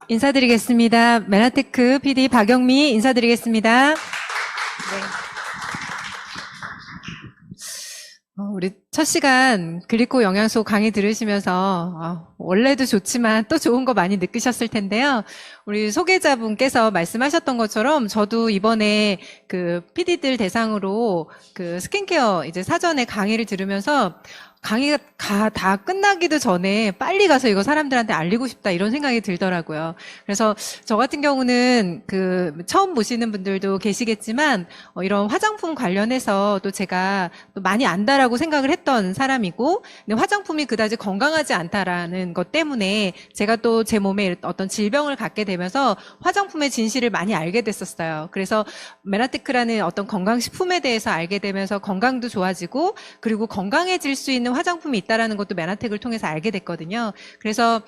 인사드리겠습니다. 메나테크 PD 박영미 인사드리겠습니다. 네. 우리 첫 시간 글리코 영양소 강의 들으시면서 원래도 좋지만 또 좋은 거 많이 느끼셨을 텐데요. 우리 소개자분께서 말씀하셨던 것처럼 저도 이번에 그 PD들 대상으로 그 스킨케어 이제 사전에 강의를 들으면서 강의가 다 끝나기도 전에 빨리 가서 이거 사람들한테 알리고 싶다 이런 생각이 들더라고요. 그래서 저 같은 경우는 그 처음 보시는 분들도 계시겠지만 이런 화장품 관련해서 또 제가 또 많이 안다라고 생각을 했던 사람이고, 근데 화장품이 그다지 건강하지 않다라는 것 때문에 제가 또 제 몸에 어떤 질병을 갖게 되면서 화장품의 진실을 많이 알게 됐었어요. 그래서 메나테크라는 어떤 건강식품에 대해서 알게 되면서 건강도 좋아지고, 그리고 건강해질 수 있는 화장품이 있다라는 것도 메나텍을 통해서 알게 됐거든요. 그래서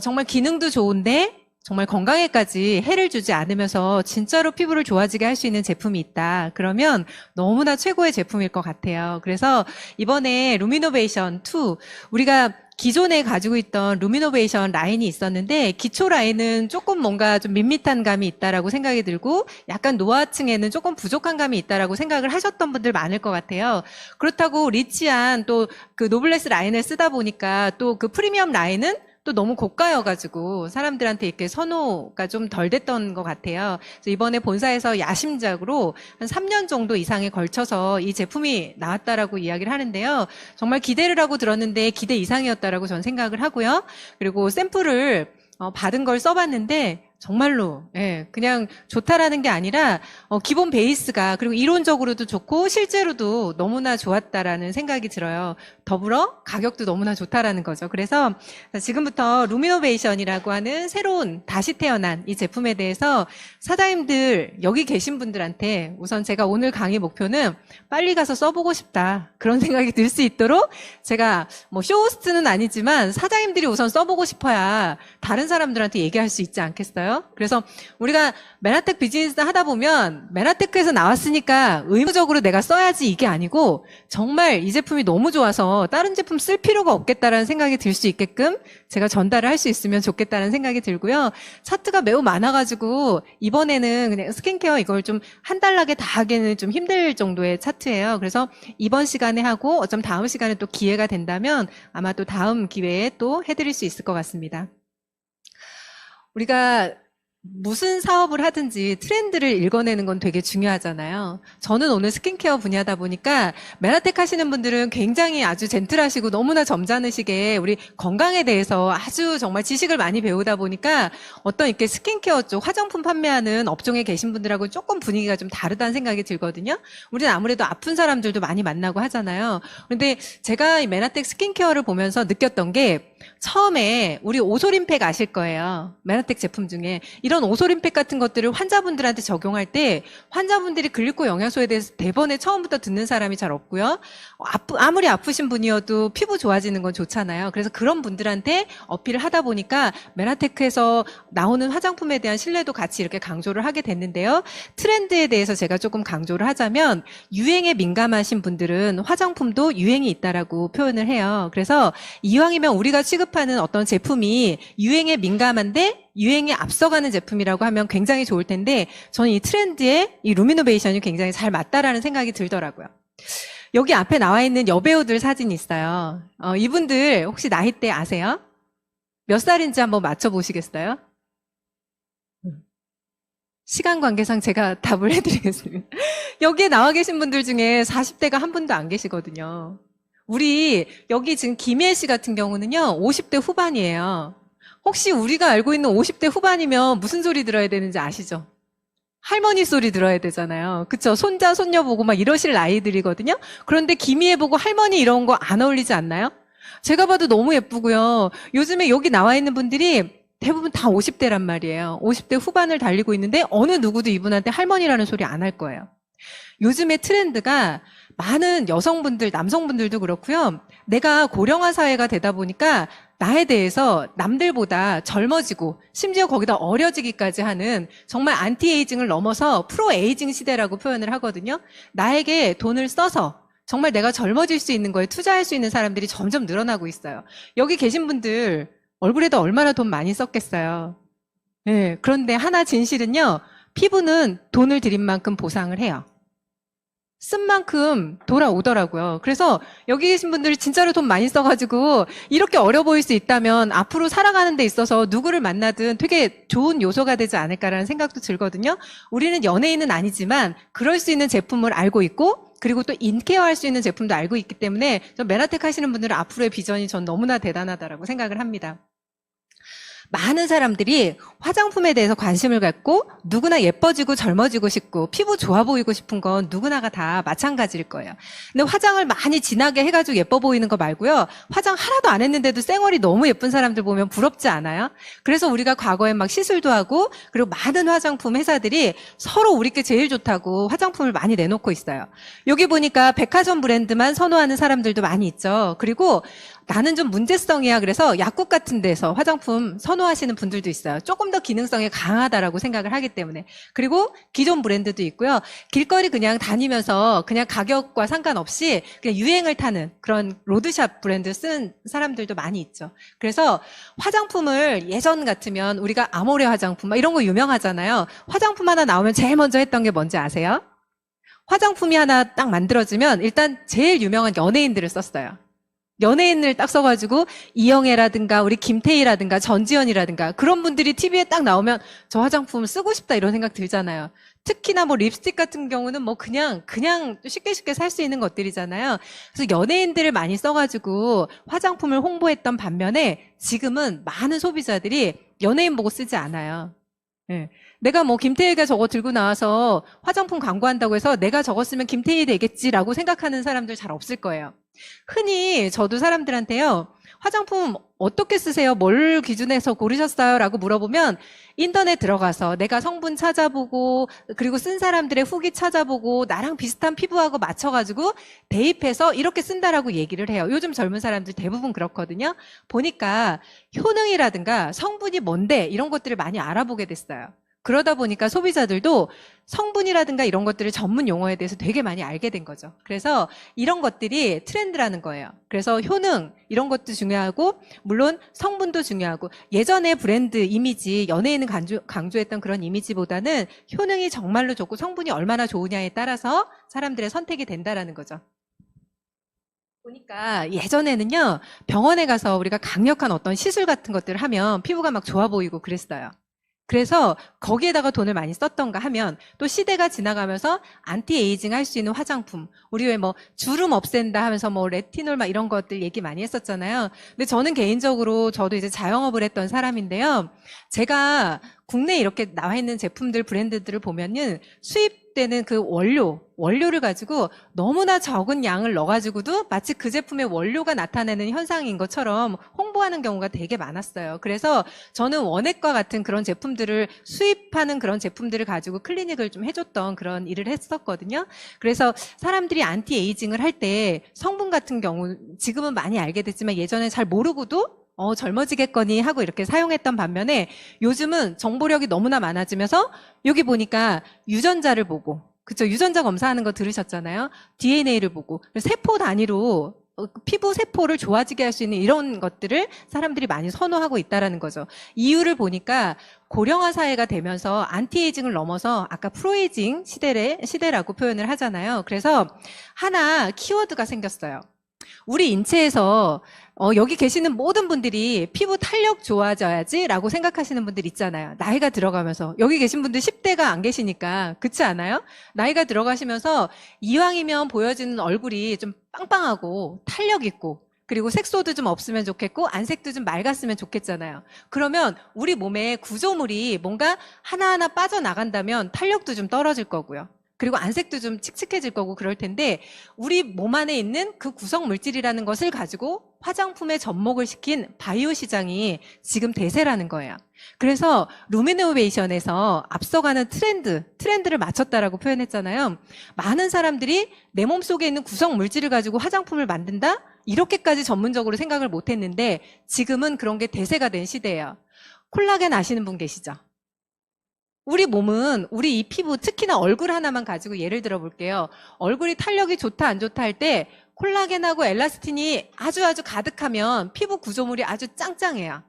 정말 기능도 좋은데 정말 건강에까지 해를 주지 않으면서 진짜로 피부를 좋아지게 할 수 있는 제품이 있다. 그러면 너무나 최고의 제품일 것 같아요. 그래서 이번에 루미노베이션 2, 우리가 기존에 가지고 있던 루미노베이션 라인이 있었는데 기초 라인은 조금 뭔가 좀 밋밋한 감이 있다라고 생각이 들고 약간 노화층에는 조금 부족한 감이 있다라고 생각을 하셨던 분들 많을 것 같아요. 그렇다고 리치한 또 그 노블레스 라인을 쓰다 보니까 또 그 프리미엄 라인은 또 너무 고가여가지고 사람들한테 이렇게 선호가 좀 덜 됐던 것 같아요. 그래서 이번에 본사에서 야심작으로 한 3년 정도 이상에 걸쳐서 이 제품이 나왔다라고 이야기를 하는데요. 정말 기대를 하고 들었는데 기대 이상이었다라고 저는 생각을 하고요. 그리고 샘플을 받은 걸 써봤는데 정말로 그냥 좋다라는 게 아니라 기본 베이스가, 그리고 이론적으로도 좋고 실제로도 너무나 좋았다라는 생각이 들어요. 더불어 가격도 너무나 좋다라는 거죠. 그래서 지금부터 루미노베이션이라고 하는 새로운 다시 태어난 이 제품에 대해서 사장님들 여기 계신 분들한테 우선 제가 오늘 강의 목표는 빨리 가서 써보고 싶다 그런 생각이 들 수 있도록 제가 뭐 쇼호스트는 아니지만 사장님들이 우선 써보고 싶어야 다른 사람들한테 얘기할 수 있지 않겠어요? 그래서 우리가 메나텍 비즈니스 하다 보면 메나테크에서 나왔으니까 의무적으로 내가 써야지 이게 아니고 정말 이 제품이 너무 좋아서 다른 제품 쓸 필요가 없겠다라는 생각이 들 수 있게끔 제가 전달을 할 수 있으면 좋겠다는 생각이 들고요. 차트가 매우 많아가지고 이번에는 그냥 스킨케어 이걸 좀 한 달락에 다 하기는 좀 힘들 정도의 차트예요. 그래서 이번 시간에 하고 어쩜 다음 시간에 또 기회가 된다면 아마 또 다음 기회에 또 해드릴 수 있을 것 같습니다. 우리가 무슨 사업을 하든지 트렌드를 읽어내는 건 되게 중요하잖아요. 저는 오늘 스킨케어 분야다 보니까 메나텍 하시는 분들은 굉장히 아주 젠틀하시고 너무나 점잖으시게 우리 건강에 대해서 아주 정말 지식을 많이 배우다 보니까 어떤 이렇게 스킨케어 쪽 화장품 판매하는 업종에 계신 분들하고 조금 분위기가 좀 다르다는 생각이 들거든요. 우리는 아무래도 아픈 사람들도 많이 만나고 하잖아요. 그런데 제가 이 메나텍 스킨케어를 보면서 느꼈던 게, 처음에 우리 오소림팩 아실 거예요. 메나텍 제품 중에 이런 오소림팩 같은 것들을 환자분들한테 적용할 때 환자분들이 글리코 영양소에 대해서 대번에 처음부터 듣는 사람이 잘 없고요. 아무리 아프신 분이어도 피부 좋아지는 건 좋잖아요. 그래서 그런 분들한테 어필을 하다 보니까 메나테크에서 나오는 화장품에 대한 신뢰도 같이 이렇게 강조를 하게 됐는데요. 트렌드에 대해서 제가 조금 강조를 하자면 유행에 민감하신 분들은 화장품도 유행이 있다라고 표현을 해요. 그래서 이왕이면 우리가 취급하는 어떤 제품이 유행에 민감한데 유행에 앞서가는 제품이라고 하면 굉장히 좋을 텐데, 저는 이 트렌드에 이 루미노베이션이 굉장히 잘 맞다라는 생각이 들더라고요. 여기 앞에 나와 있는 여배우들 사진이 있어요. 이분들 혹시 나이대 아세요? 몇 살인지 한번 맞춰보시겠어요? 시간 관계상 제가 답을 해드리겠습니다. 여기에 나와 계신 분들 중에 40대가 한 분도 안 계시거든요. 우리 여기 지금 김예 씨 같은 경우는요 50대 후반이에요. 혹시 우리가 알고 있는 50대 후반이면 무슨 소리 들어야 되는지 아시죠? 할머니 소리 들어야 되잖아요. 그쵸? 손자 손녀 보고 막 이러실 나이들이거든요. 그런데 김희애 보고 할머니 이런 거 안 어울리지 않나요? 제가 봐도 너무 예쁘고요. 요즘에 여기 나와 있는 분들이 대부분 다 50대란 말이에요. 50대 후반을 달리고 있는데 어느 누구도 이분한테 할머니라는 소리 안 할 거예요. 요즘의 트렌드가 많은 여성분들, 남성분들도 그렇고요. 내가 고령화 사회가 되다 보니까 나에 대해서 남들보다 젊어지고 심지어 거기다 어려지기까지 하는 정말 안티에이징을 넘어서 프로에이징 시대라고 표현을 하거든요. 나에게 돈을 써서 정말 내가 젊어질 수 있는 거에 투자할 수 있는 사람들이 점점 늘어나고 있어요. 여기 계신 분들 얼굴에도 얼마나 돈 많이 썼겠어요. 네, 그런데 하나 진실은요, 피부는 돈을 들인 만큼 보상을 해요. 쓴 만큼 돌아오더라고요. 그래서 여기 계신 분들이 진짜로 돈 많이 써가지고 이렇게 어려 보일 수 있다면 앞으로 살아가는 데 있어서 누구를 만나든 되게 좋은 요소가 되지 않을까라는 생각도 들거든요. 우리는 연예인은 아니지만 그럴 수 있는 제품을 알고 있고 그리고 또 인케어할 수 있는 제품도 알고 있기 때문에 저 메나텍 하시는 분들은 앞으로의 비전이 전 너무나 대단하다라고 생각을 합니다. 많은 사람들이 화장품에 대해서 관심을 갖고 누구나 예뻐지고 젊어지고 싶고 피부 좋아 보이고 싶은 건 누구나가 다 마찬가지일 거예요. 근데 화장을 많이 진하게 해가지고 예뻐 보이는 거 말고요. 화장 하나도 안 했는데도 쌩얼이 너무 예쁜 사람들 보면 부럽지 않아요? 그래서 우리가 과거에 막 시술도 하고 그리고 많은 화장품 회사들이 서로 우리께 제일 좋다고 화장품을 많이 내놓고 있어요. 여기 보니까 백화점 브랜드만 선호하는 사람들도 많이 있죠. 그리고 나는 좀 문제성이야. 그래서 약국 같은 데서 화장품 선호하시는 분들도 있어요. 조금 더 기능성이 강하다라고 생각을 하기 때문에. 그리고 기존 브랜드도 있고요. 길거리 그냥 다니면서 그냥 가격과 상관없이 그냥 유행을 타는 그런 로드샵 브랜드 쓰는 사람들도 많이 있죠. 그래서 화장품을 예전 같으면 우리가 아모레 화장품 막 이런 거 유명하잖아요. 화장품 하나 나오면 제일 먼저 했던 게 뭔지 아세요? 화장품이 하나 딱 만들어지면 일단 제일 유명한 연예인들을 썼어요. 연예인을 딱 써가지고 이영애라든가 우리 김태희라든가 전지현이라든가 그런 분들이 TV에 딱 나오면 저 화장품 쓰고 싶다 이런 생각 들잖아요. 특히나 뭐 립스틱 같은 경우는 뭐 그냥 쉽게 살 수 있는 것들이잖아요. 그래서 연예인들을 많이 써가지고 화장품을 홍보했던 반면에 지금은 많은 소비자들이 연예인 보고 쓰지 않아요. 예. 내가 뭐 김태희가 저거 들고 나와서 화장품 광고한다고 해서 내가 저거 쓰면 김태희 되겠지라고 생각하는 사람들 잘 없을 거예요. 흔히 저도 사람들한테요. 화장품 어떻게 쓰세요? 뭘 기준해서 고르셨어요? 라고 물어보면 인터넷 들어가서 내가 성분 찾아보고 그리고 쓴 사람들의 후기 찾아보고 나랑 비슷한 피부하고 맞춰가지고 대입해서 이렇게 쓴다라고 얘기를 해요. 요즘 젊은 사람들 대부분 그렇거든요. 보니까 효능이라든가 성분이 뭔데 이런 것들을 많이 알아보게 됐어요. 그러다 보니까 소비자들도 성분이라든가 이런 것들을 전문 용어에 대해서 되게 많이 알게 된 거죠. 그래서 이런 것들이 트렌드라는 거예요. 그래서 효능 이런 것도 중요하고 물론 성분도 중요하고 예전에 브랜드 이미지 연예인은 강조했던 그런 이미지보다는 효능이 정말로 좋고 성분이 얼마나 좋으냐에 따라서 사람들의 선택이 된다라는 거죠. 보니까 예전에는요 병원에 가서 우리가 강력한 어떤 시술 같은 것들을 하면 피부가 막 좋아 보이고 그랬어요. 그래서 거기에다가 돈을 많이 썼던가 하면 또 시대가 지나가면서 안티에이징 할 수 있는 화장품 우리 왜 뭐 주름 없앤다 하면서 뭐 레티놀 막 이런 것들 얘기 많이 했었잖아요. 근데 저는 개인적으로 저도 이제 자영업을 했던 사람인데요. 제가 국내에 이렇게 나와 있는 제품들 브랜드들을 보면은 수입되는 그 원료를 가지고 너무나 적은 양을 넣어가지고도 마치 그 제품의 원료가 나타내는 현상인 것처럼 홍보하는 경우가 되게 많았어요. 그래서 저는 원액과 같은 그런 제품들을 수입하는 그런 제품들을 가지고 클리닉을 좀 해줬던 그런 일을 했었거든요. 그래서 사람들이 안티에이징을 할 때 성분 같은 경우 지금은 많이 알게 됐지만 예전에 잘 모르고도 젊어지겠거니 하고 이렇게 사용했던 반면에 요즘은 정보력이 너무나 많아지면서 여기 보니까 유전자를 보고 그쵸? 유전자 검사하는 거 들으셨잖아요. DNA를 보고 세포 단위로 피부 세포를 좋아지게 할 수 있는 이런 것들을 사람들이 많이 선호하고 있다라는 거죠. 이유를 보니까 고령화 사회가 되면서 안티에이징을 넘어서 아까 프로에이징 시대라고 표현을 하잖아요. 그래서 하나 키워드가 생겼어요. 우리 인체에서 여기 계시는 모든 분들이 피부 탄력 좋아져야지 라고 생각하시는 분들 있잖아요. 나이가 들어가면서 여기 계신 분들 10대가 안 계시니까 그렇지 않아요? 나이가 들어가시면서 이왕이면 보여지는 얼굴이 좀 빵빵하고 탄력 있고 그리고 색소도 좀 없으면 좋겠고 안색도 좀 맑았으면 좋겠잖아요. 그러면 우리 몸에 구조물이 뭔가 하나하나 빠져나간다면 탄력도 좀 떨어질 거고요. 그리고 안색도 좀 칙칙해질 거고 그럴 텐데 우리 몸 안에 있는 그 구성 물질이라는 것을 가지고 화장품에 접목을 시킨 바이오 시장이 지금 대세라는 거예요. 그래서 루미노베이션에서 앞서가는 트렌드를 맞췄다라고 표현했잖아요. 많은 사람들이 내 몸속에 있는 구성 물질을 가지고 화장품을 만든다? 이렇게까지 전문적으로 생각을 못 했는데 지금은 그런 게 대세가 된 시대예요. 콜라겐 아시는 분 계시죠? 우리 몸은 우리 이 피부 특히나 얼굴 하나만 가지고 예를 들어 볼게요. 얼굴이 탄력이 좋다 안 좋다 할 때 콜라겐하고 엘라스틴이 아주 가득하면 피부 구조물이 아주 짱짱해요.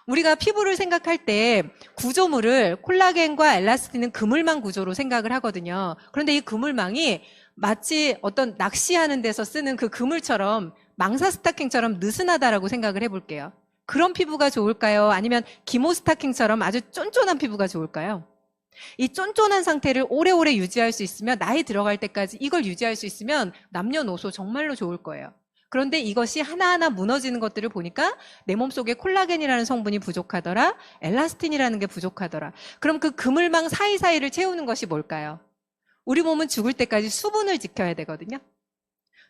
우리가 피부를 생각할 때 구조물을 콜라겐과 엘라스틴은 그물망 구조로 생각을 하거든요. 그런데 이 그물망이 마치 어떤 낚시하는 데서 쓰는 그 그물처럼 망사 스타킹처럼 느슨하다라고 생각을 해볼게요. 그런 피부가 좋을까요? 아니면 기모 스타킹처럼 아주 쫀쫀한 피부가 좋을까요? 이 쫀쫀한 상태를 오래오래 유지할 수 있으면, 나이 들어갈 때까지 이걸 유지할 수 있으면 남녀노소 정말로 좋을 거예요. 그런데 이것이 하나하나 무너지는 것들을 보니까 내 몸속에 콜라겐이라는 성분이 부족하더라, 엘라스틴이라는 게 부족하더라. 그럼 그 그물망 사이사이를 채우는 것이 뭘까요? 우리 몸은 죽을 때까지 수분을 지켜야 되거든요.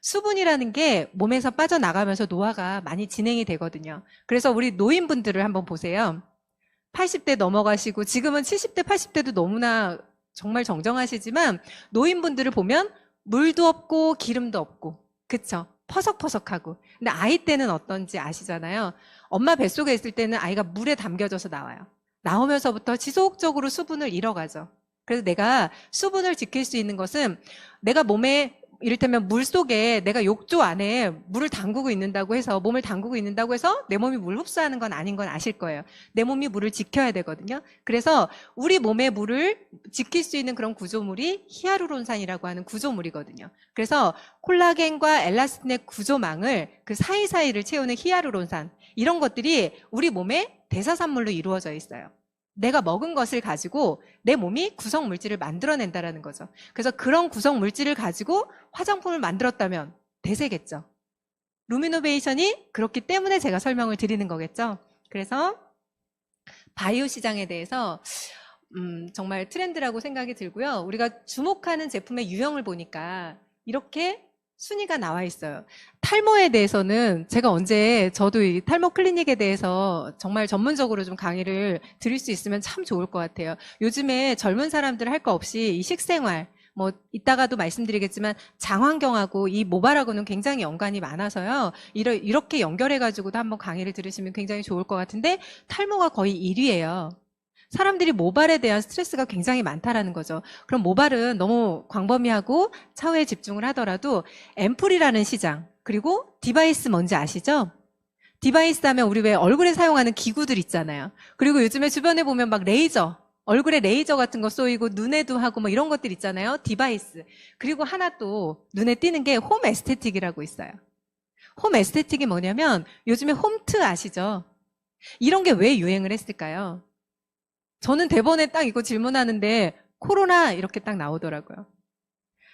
수분이라는 게 몸에서 빠져나가면서 노화가 많이 진행이 되거든요. 그래서 우리 노인분들을 한번 보세요. 80대 넘어가시고 지금은 70대, 80대도 너무나 정말 정정하시지만 노인분들을 보면 물도 없고 기름도 없고, 그쵸? 퍼석퍼석하고. 근데 아이 때는 어떤지 아시잖아요. 엄마 뱃속에 있을 때는 아이가 물에 담겨져서 나와요. 나오면서부터 지속적으로 수분을 잃어가죠. 그래서 내가 수분을 지킬 수 있는 것은 내가 몸에 이를테면 물 속에 내가 욕조 안에 물을 담그고 있는다고 해서, 몸을 담그고 있는다고 해서 내 몸이 물 흡수하는 건 아닌 건 아실 거예요. 내 몸이 물을 지켜야 되거든요. 그래서 우리 몸의 물을 지킬 수 있는 그런 구조물이 히아루론산이라고 하는 구조물이거든요. 그래서 콜라겐과 엘라스틴의 구조망을 그 사이사이를 채우는 히아루론산, 이런 것들이 우리 몸의 대사산물로 이루어져 있어요. 내가 먹은 것을 가지고 내 몸이 구성 물질을 만들어낸다라는 거죠. 그래서 그런 구성 물질을 가지고 화장품을 만들었다면 대세겠죠. 루미노베이션이 그렇기 때문에 제가 설명을 드리는 거겠죠. 그래서 바이오 시장에 대해서 정말 트렌드라고 생각이 들고요. 우리가 주목하는 제품의 유형을 보니까 이렇게 순위가 나와 있어요. 탈모에 대해서는 제가 언제 저도 이 탈모 클리닉에 대해서 정말 전문적으로 좀 강의를 드릴 수 있으면 참 좋을 것 같아요. 요즘에 젊은 사람들 할 거 없이 이 식생활, 뭐 이따가도 말씀드리겠지만 장환경하고 이 모발하고는 굉장히 연관이 많아서요. 이렇게 연결해가지고도 한번 강의를 들으시면 굉장히 좋을 것 같은데, 탈모가 거의 1위예요. 사람들이 모발에 대한 스트레스가 굉장히 많다라는 거죠. 그럼 모발은 너무 광범위하고 차후에 집중을 하더라도 앰플이라는 시장, 그리고 디바이스 뭔지 아시죠? 디바이스 하면 우리 왜 얼굴에 사용하는 기구들 있잖아요. 그리고 요즘에 주변에 보면 막 레이저, 얼굴에 레이저 같은 거 쏘이고 눈에도 하고 뭐 이런 것들 있잖아요. 디바이스. 그리고 하나 또 눈에 띄는 게 홈 에스테틱이라고 있어요. 홈 에스테틱이 뭐냐면 요즘에 홈트 아시죠? 이런 게 왜 유행을 했을까요? 저는 대본에 딱 이거 질문하는데 코로나 이렇게 딱 나오더라고요.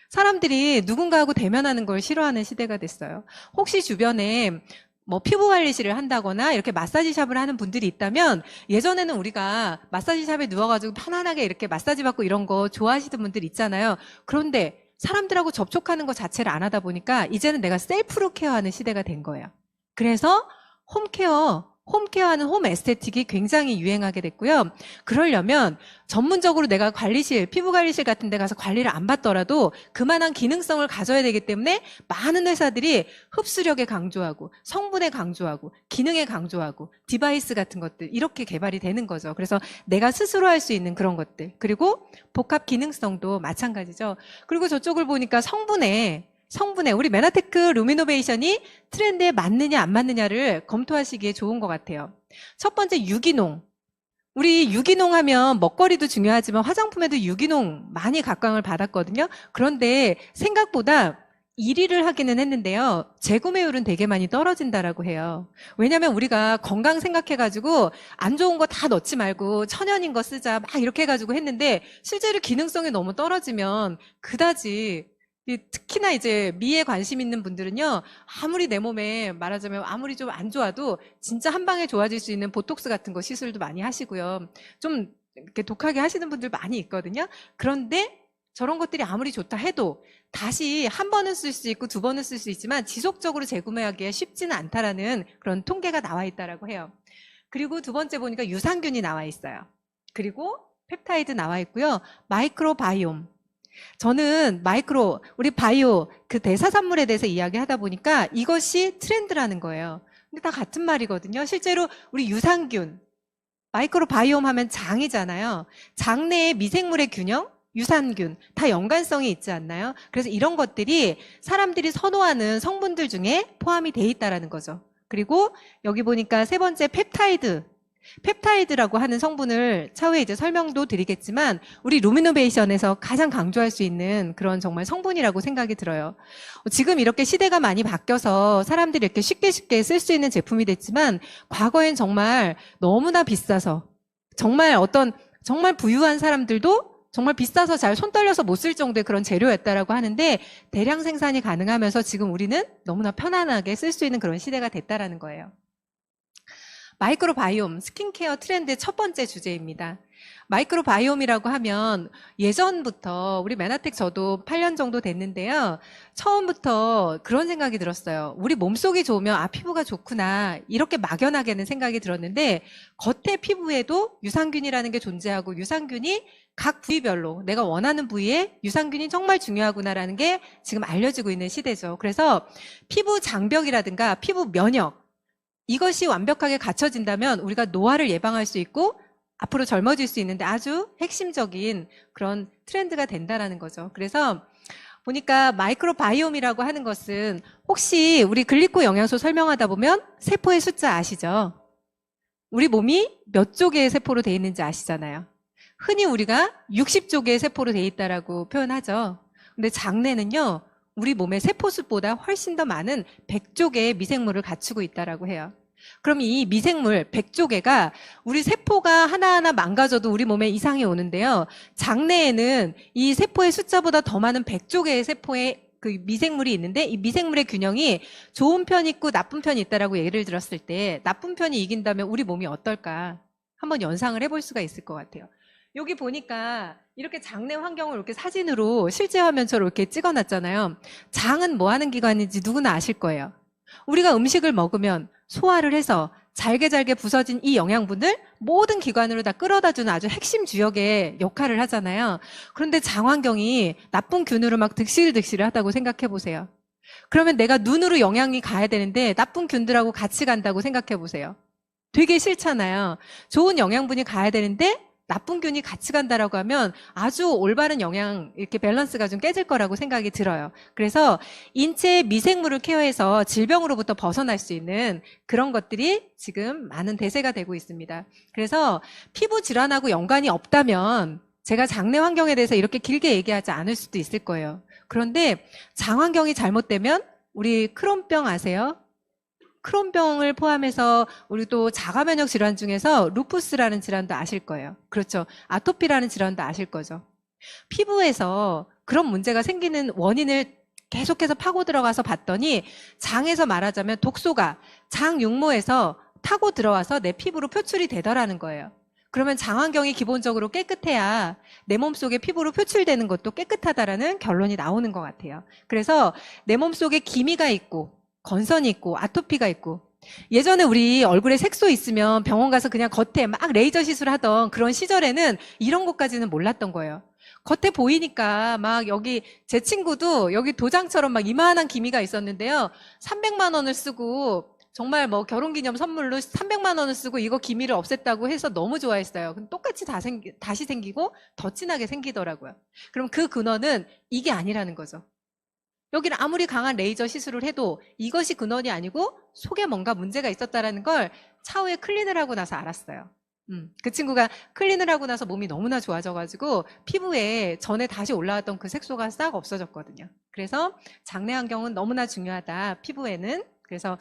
사람들이 누군가하고 대면하는 걸 싫어하는 시대가 됐어요. 혹시 주변에 뭐 피부 관리실을 한다거나 이렇게 마사지 샵을 하는 분들이 있다면, 예전에는 우리가 마사지 샵에 누워가지고 편안하게 이렇게 마사지 받고 이런 거 좋아하시던 분들 있잖아요. 그런데 사람들하고 접촉하는 것 자체를 안 하다 보니까 이제는 내가 셀프로 케어하는 시대가 된 거예요. 그래서 홈케어하는 홈 에스테틱이 굉장히 유행하게 됐고요. 그러려면 전문적으로 내가 관리실, 피부 관리실 같은 데 가서 관리를 안 받더라도 그만한 기능성을 가져야 되기 때문에 많은 회사들이 흡수력에 강조하고 성분에 강조하고 기능에 강조하고 디바이스 같은 것들 이렇게 개발이 되는 거죠. 그래서 내가 스스로 할 수 있는 그런 것들, 그리고 복합 기능성도 마찬가지죠. 그리고 저쪽을 보니까 성분에 우리 메나테크 루미노베이션이 트렌드에 맞느냐 안 맞느냐를 검토하시기에 좋은 것 같아요. 첫 번째, 유기농. 우리 유기농 하면 먹거리도 중요하지만 화장품에도 유기농 많이 각광을 받았거든요. 그런데 생각보다 1위를 하기는 했는데요. 재구매율은 되게 많이 떨어진다라고 해요. 왜냐면 우리가 건강 생각해가지고 안 좋은 거 다 넣지 말고 천연인 거 쓰자 막 이렇게 해가지고 했는데, 실제로 기능성이 너무 떨어지면 그다지, 특히나 이제 미에 관심 있는 분들은요, 아무리 내 몸에 말하자면 아무리 좀 안 좋아도 진짜 한 방에 좋아질 수 있는 보톡스 같은 거 시술도 많이 하시고요. 좀 이렇게 독하게 하시는 분들 많이 있거든요. 그런데 저런 것들이 아무리 좋다 해도 다시 한 번은 쓸 수 있고 두 번은 쓸 수 있지만 지속적으로 재구매하기에 쉽지는 않다라는 그런 통계가 나와 있다라고 해요. 그리고 두 번째 보니까 유산균이 나와 있어요. 그리고 펩타이드 나와 있고요. 마이크로바이옴. 저는 우리 바이오, 그 대사산물에 대해서 이야기하다 보니까 이것이 트렌드라는 거예요. 근데 다 같은 말이거든요. 실제로 우리 유산균, 마이크로바이옴 하면 장이잖아요. 장 내의 미생물의 균형, 유산균, 다 연관성이 있지 않나요? 그래서 이런 것들이 사람들이 선호하는 성분들 중에 포함이 돼 있다라는 거죠. 그리고 여기 보니까 세 번째 펩타이드. 펩타이드라고 하는 성분을 차후에 이제 설명도 드리겠지만 우리 루미노베이션에서 가장 강조할 수 있는 그런 정말 성분이라고 생각이 들어요. 지금 이렇게 시대가 많이 바뀌어서 사람들이 이렇게 쉽게 쓸 수 있는 제품이 됐지만 과거엔 정말 너무나 비싸서 정말 부유한 사람들도 정말 비싸서 잘 손 떨려서 못 쓸 정도의 그런 재료였다라고 하는데 대량 생산이 가능하면서 지금 우리는 너무나 편안하게 쓸 수 있는 그런 시대가 됐다라는 거예요. 마이크로바이옴, 스킨케어 트렌드의 첫 번째 주제입니다. 마이크로바이옴이라고 하면 예전부터 우리 메나텍 저도 8년 정도 됐는데요. 처음부터 그런 생각이 들었어요. 우리 몸속이 좋으면 피부가 좋구나 이렇게 막연하게는 생각이 들었는데 겉에 피부에도 유산균이라는 게 존재하고 유산균이 각 부위별로 내가 원하는 부위에 유산균이 정말 중요하구나라는 게 지금 알려지고 있는 시대죠. 그래서 피부 장벽이라든가 피부 면역 이것이 완벽하게 갖춰진다면 우리가 노화를 예방할 수 있고 앞으로 젊어질 수 있는데 아주 핵심적인 그런 트렌드가 된다라는 거죠. 그래서 보니까 마이크로바이옴이라고 하는 것은 혹시 우리 글리코 영양소 설명하다 보면 세포의 숫자 아시죠? 우리 몸이 몇 쪽의 세포로 되어 있는지 아시잖아요. 흔히 우리가 60쪽의 세포로 되어 있다라고 표현하죠. 근데 장내는요. 우리 몸의 세포수보다 훨씬 더 많은 100쪽의 미생물을 갖추고 있다라고 해요. 그럼 이 미생물 100조개가 우리 세포가 하나하나 망가져도 우리 몸에 이상이 오는데요. 장내에는 이 세포의 숫자보다 더 많은 100조개의 세포의 그 미생물이 있는데 이 미생물의 균형이 좋은 편이 있고 나쁜 편이 있다라고 예를 들었을 때 나쁜 편이 이긴다면 우리 몸이 어떨까? 한번 연상을 해볼 수가 있을 것 같아요. 여기 보니까 이렇게 장내 환경을 이렇게 사진으로 실제 화면처럼 이렇게 찍어놨잖아요. 장은 뭐 하는 기관인지 누구나 아실 거예요. 우리가 음식을 먹으면 소화를 해서 잘게 부서진 이 영양분을 모든 기관으로 다 끌어다주는 아주 핵심 주역의 역할을 하잖아요. 그런데 장 환경이 나쁜 균으로 막 득실득실 하다고 생각해 보세요. 그러면 내가 눈으로 영양이 가야 되는데 나쁜 균들하고 같이 간다고 생각해 보세요. 되게 싫잖아요. 좋은 영양분이 가야 되는데 나쁜 균이 같이 간다라고 하면 아주 올바른 영양 이렇게 밸런스가 좀 깨질 거라고 생각이 들어요. 그래서 인체의 미생물을 케어해서 질병으로부터 벗어날 수 있는 그런 것들이 지금 많은 대세가 되고 있습니다. 그래서 피부 질환하고 연관이 없다면 제가 장내 환경에 대해서 이렇게 길게 얘기하지 않을 수도 있을 거예요. 그런데 장 환경이 잘못되면 우리 크론병 아세요? 크론병을 포함해서 우리 또 자가면역 질환 중에서 루푸스라는 질환도 아실 거예요. 그렇죠. 아토피라는 질환도 아실 거죠. 피부에서 그런 문제가 생기는 원인을 계속해서 파고 들어가서 봤더니 장에서 말하자면 독소가 장 육모에서 타고 들어와서 내 피부로 표출이 되더라는 거예요. 그러면 장 환경이 기본적으로 깨끗해야 내 몸속에 피부로 표출되는 것도 깨끗하다라는 결론이 나오는 것 같아요. 그래서 내 몸속에 기미가 있고 건선이 있고 아토피가 있고 예전에 우리 얼굴에 색소 있으면 병원 가서 그냥 겉에 막 레이저 시술하던 그런 시절에는 이런 것까지는 몰랐던 거예요. 겉에 보이니까 막 여기 제 친구도 여기 도장처럼 막 이만한 기미가 있었는데요. 300만 원을 쓰고 정말 뭐 결혼기념 선물로 300만 원을 쓰고 이거 기미를 없앴다고 해서 너무 좋아했어요. 그럼 똑같이 다시 생기고 더 진하게 생기더라고요. 그럼 그 근원은 이게 아니라는 거죠. 여기는 아무리 강한 레이저 시술을 해도 이것이 근원이 아니고 속에 뭔가 문제가 있었다라는 걸 차후에 클린을 하고 나서 알았어요. 그 친구가 클린을 하고 나서 몸이 너무나 좋아져가지고 피부에 전에 다시 올라왔던 그 색소가 싹 없어졌거든요. 그래서 장내 환경은 너무나 중요하다, 피부에는. 그래서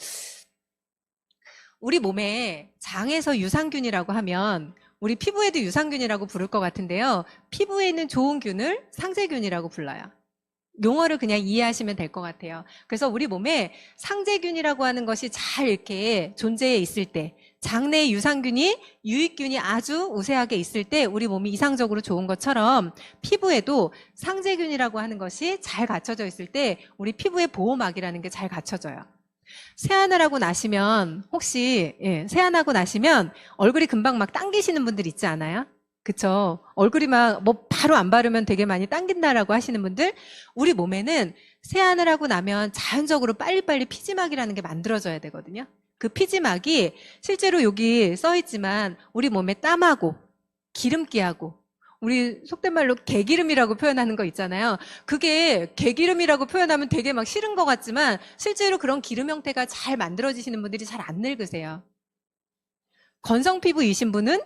우리 몸에 장에서 유산균이라고 하면 우리 피부에도 유산균이라고 부를 것 같은데요. 피부에 있는 좋은 균을 상세균이라고 불러요. 용어를 그냥 이해하시면 될 것 같아요. 그래서 우리 몸에 상세균이라고 하는 것이 잘 이렇게 존재해 있을 때, 장내의 유산균이 유익균이 아주 우세하게 있을 때 우리 몸이 이상적으로 좋은 것처럼 피부에도 상세균이라고 하는 것이 잘 갖춰져 있을 때 우리 피부의 보호막이라는 게 잘 갖춰져요. 세안을 하고 나시면 혹시 세안하고 나시면 얼굴이 금방 막 당기시는 분들 있지 않아요? 그쵸? 얼굴이 막 뭐 바로 안 바르면 되게 많이 당긴다라고 하시는 분들, 우리 몸에는 세안을 하고 나면 자연적으로 빨리빨리 피지막이라는 게 만들어져야 되거든요. 그 피지막이 실제로 여기 써 있지만 우리 몸에 땀하고 기름기하고 우리 속된 말로 개기름이라고 표현하는 거 있잖아요. 그게 개기름이라고 표현하면 되게 막 싫은 것 같지만 실제로 그런 기름 형태가 잘 만들어지시는 분들이 잘 안 늙으세요. 건성 피부이신 분은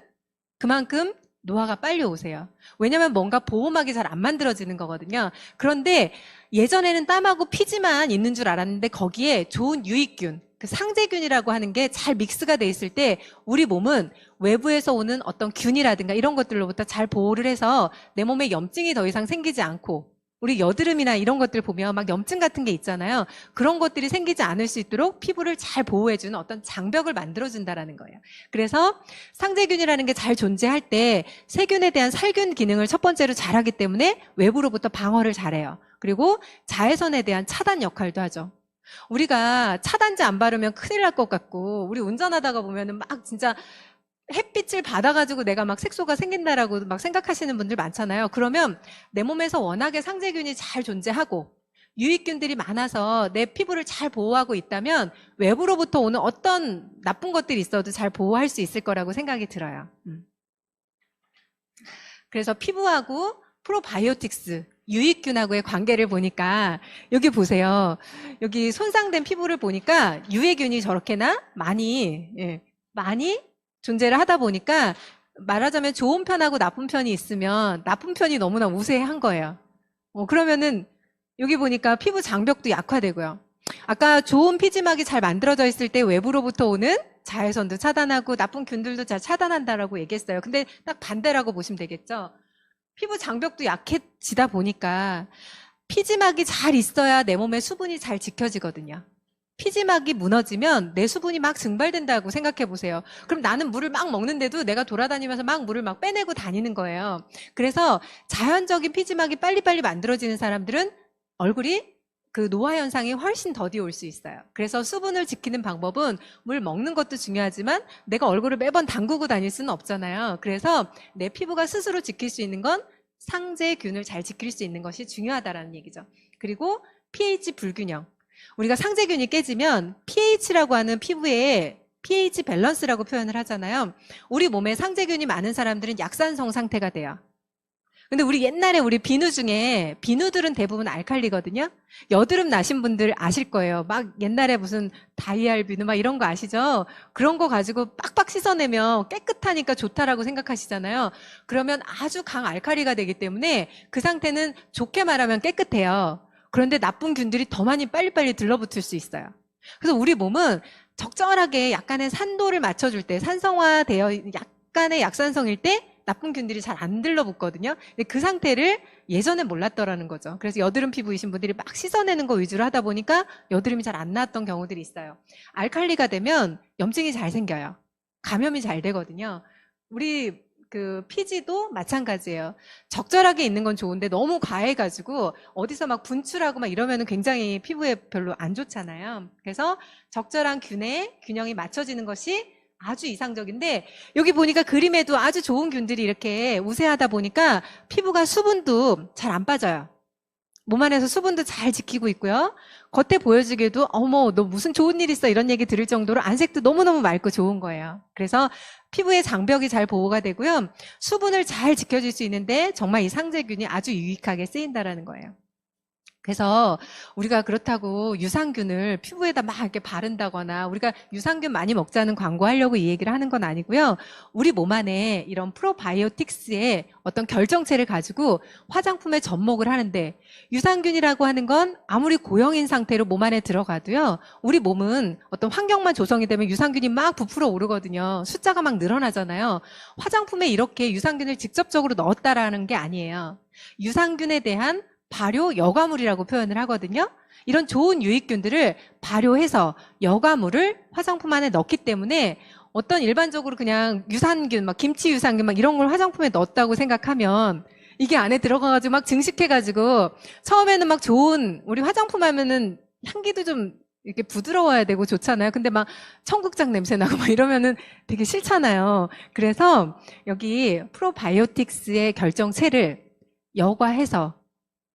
그만큼 노화가 빨리 오세요. 왜냐면 뭔가 보호막이 잘 안 만들어지는 거거든요. 그런데 예전에는 땀하고 피지만 있는 줄 알았는데 거기에 좋은 유익균, 그 상재균이라고 하는 게 잘 믹스가 돼 있을 때 우리 몸은 외부에서 오는 어떤 균이라든가 이런 것들로부터 잘 보호를 해서 내 몸에 염증이 더 이상 생기지 않고, 우리 여드름이나 이런 것들 보면 막 염증 같은 게 있잖아요. 그런 것들이 생기지 않을 수 있도록 피부를 잘 보호해주는 어떤 장벽을 만들어준다라는 거예요. 그래서 상재균이라는 게 잘 존재할 때 세균에 대한 살균 기능을 첫 번째로 잘하기 때문에 외부로부터 방어를 잘해요. 그리고 자외선에 대한 차단 역할도 하죠. 우리가 차단제 안 바르면 큰일 날 것 같고, 우리 운전하다가 보면은 막 진짜 햇빛을 받아가지고 내가 막 색소가 생긴다라고 막 생각하시는 분들 많잖아요. 그러면 내 몸에서 워낙에 상재균이 잘 존재하고 유익균들이 많아서 내 피부를 잘 보호하고 있다면 외부로부터 오는 어떤 나쁜 것들이 있어도 잘 보호할 수 있을 거라고 생각이 들어요. 그래서 피부하고 프로바이오틱스, 유익균하고의 관계를 보니까 여기 보세요. 여기 손상된 피부를 보니까 유해균이 저렇게나 많이 존재를 하다 보니까 말하자면 좋은 편하고 나쁜 편이 있으면 나쁜 편이 너무나 우세한 거예요. 그러면은 여기 보니까 피부 장벽도 약화되고요. 아까 좋은 피지막이 잘 만들어져 있을 때 외부로부터 오는 자외선도 차단하고 나쁜 균들도 잘 차단한다라고 얘기했어요. 근데 딱 반대라고 보시면 되겠죠. 피부 장벽도 약해지다 보니까 피지막이 잘 있어야 내 몸의 수분이 잘 지켜지거든요. 피지막이 무너지면 내 수분이 막 증발된다고 생각해 보세요. 그럼 나는 물을 막 먹는데도 내가 돌아다니면서 막 물을 막 빼내고 다니는 거예요. 그래서 자연적인 피지막이 빨리빨리 만들어지는 사람들은 얼굴이 그 노화 현상이 훨씬 더디 올 수 있어요. 그래서 수분을 지키는 방법은 물 먹는 것도 중요하지만 내가 얼굴을 매번 담그고 다닐 수는 없잖아요. 그래서 내 피부가 스스로 지킬 수 있는 건 상재균을 잘 지킬 수 있는 것이 중요하다라는 얘기죠. 그리고 pH 불균형. 우리가 상재균이 깨지면 pH라고 하는 피부의 pH 밸런스라고 표현을 하잖아요. 우리 몸에 상재균이 많은 사람들은 약산성 상태가 돼요. 근데 우리 옛날에 우리 비누 중에 비누들은 대부분 알칼리거든요. 여드름 나신 분들 아실 거예요. 막 옛날에 무슨 다이알 비누 막 이런 거 아시죠? 그런 거 가지고 빡빡 씻어내면 깨끗하니까 좋다라고 생각하시잖아요. 그러면 아주 강 알칼리가 되기 때문에 그 상태는 좋게 말하면 깨끗해요. 그런데 나쁜 균들이 더 많이 빨리빨리 들러붙을 수 있어요. 그래서 우리 몸은 적절하게 약간의 산도를 맞춰줄 때, 산성화되어 약간의 약산성일 때 나쁜 균들이 잘 안 들러붙거든요. 근데 그 상태를 예전에 몰랐더라는 거죠. 그래서 여드름 피부이신 분들이 막 씻어내는 거 위주로 하다 보니까 여드름이 잘 안 나왔던 경우들이 있어요. 알칼리가 되면 염증이 잘 생겨요. 감염이 잘 되거든요. 우리 그 피지도 마찬가지예요. 적절하게 있는 건 좋은데 너무 과해가지고 어디서 막 분출하고 막 이러면은 굉장히 피부에 별로 안 좋잖아요. 그래서 적절한 균의 균형이 맞춰지는 것이 아주 이상적인데, 여기 보니까 그림에도 아주 좋은 균들이 이렇게 우세하다 보니까 피부가 수분도 잘 안 빠져요. 몸 안에서 수분도 잘 지키고 있고요. 겉에 보여주기에도 어머 너 무슨 좋은 일 있어 이런 얘기 들을 정도로 안색도 너무너무 맑고 좋은 거예요. 그래서 피부의 장벽이 잘 보호가 되고요. 수분을 잘 지켜줄 수 있는데 정말 이 상재균이 아주 유익하게 쓰인다라는 거예요. 그래서 우리가 그렇다고 유산균을 피부에다 막 이렇게 바른다거나 우리가 유산균 많이 먹자는 광고하려고 이 얘기를 하는 건 아니고요. 우리 몸 안에 이런 프로바이오틱스의 어떤 결정체를 가지고 화장품에 접목을 하는데, 유산균이라고 하는 건 아무리 고형인 상태로 몸 안에 들어가도요. 우리 몸은 어떤 환경만 조성이 되면 유산균이 막 부풀어 오르거든요. 숫자가 막 늘어나잖아요. 화장품에 이렇게 유산균을 직접적으로 넣었다라는 게 아니에요. 유산균에 대한 발효 여과물이라고 표현을 하거든요. 이런 좋은 유익균들을 발효해서 여과물을 화장품 안에 넣기 때문에 어떤 일반적으로 그냥 유산균, 막 김치 유산균 막 이런 걸 화장품에 넣었다고 생각하면 이게 안에 들어가가지고 막 증식해가지고 처음에는 막 좋은, 우리 화장품 하면은 향기도 좀 이렇게 부드러워야 되고 좋잖아요. 근데 막 청국장 냄새 나고 막 이러면은 되게 싫잖아요. 그래서 여기 프로바이오틱스의 결정체를 여과해서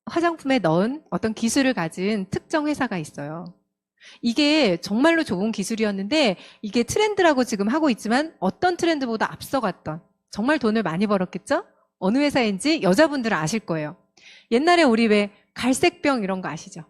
화장품에 넣은 어떤 기술을 가진 특정 회사가 있어요. 이게 정말로 좋은 기술이었는데 이게 트렌드라고 지금 하고 있지만 어떤 트렌드보다 앞서갔던, 정말 돈을 많이 벌었겠죠? 어느 회사인지 여자분들은 아실 거예요. 옛날에 우리 왜 갈색병 이런 거 아시죠?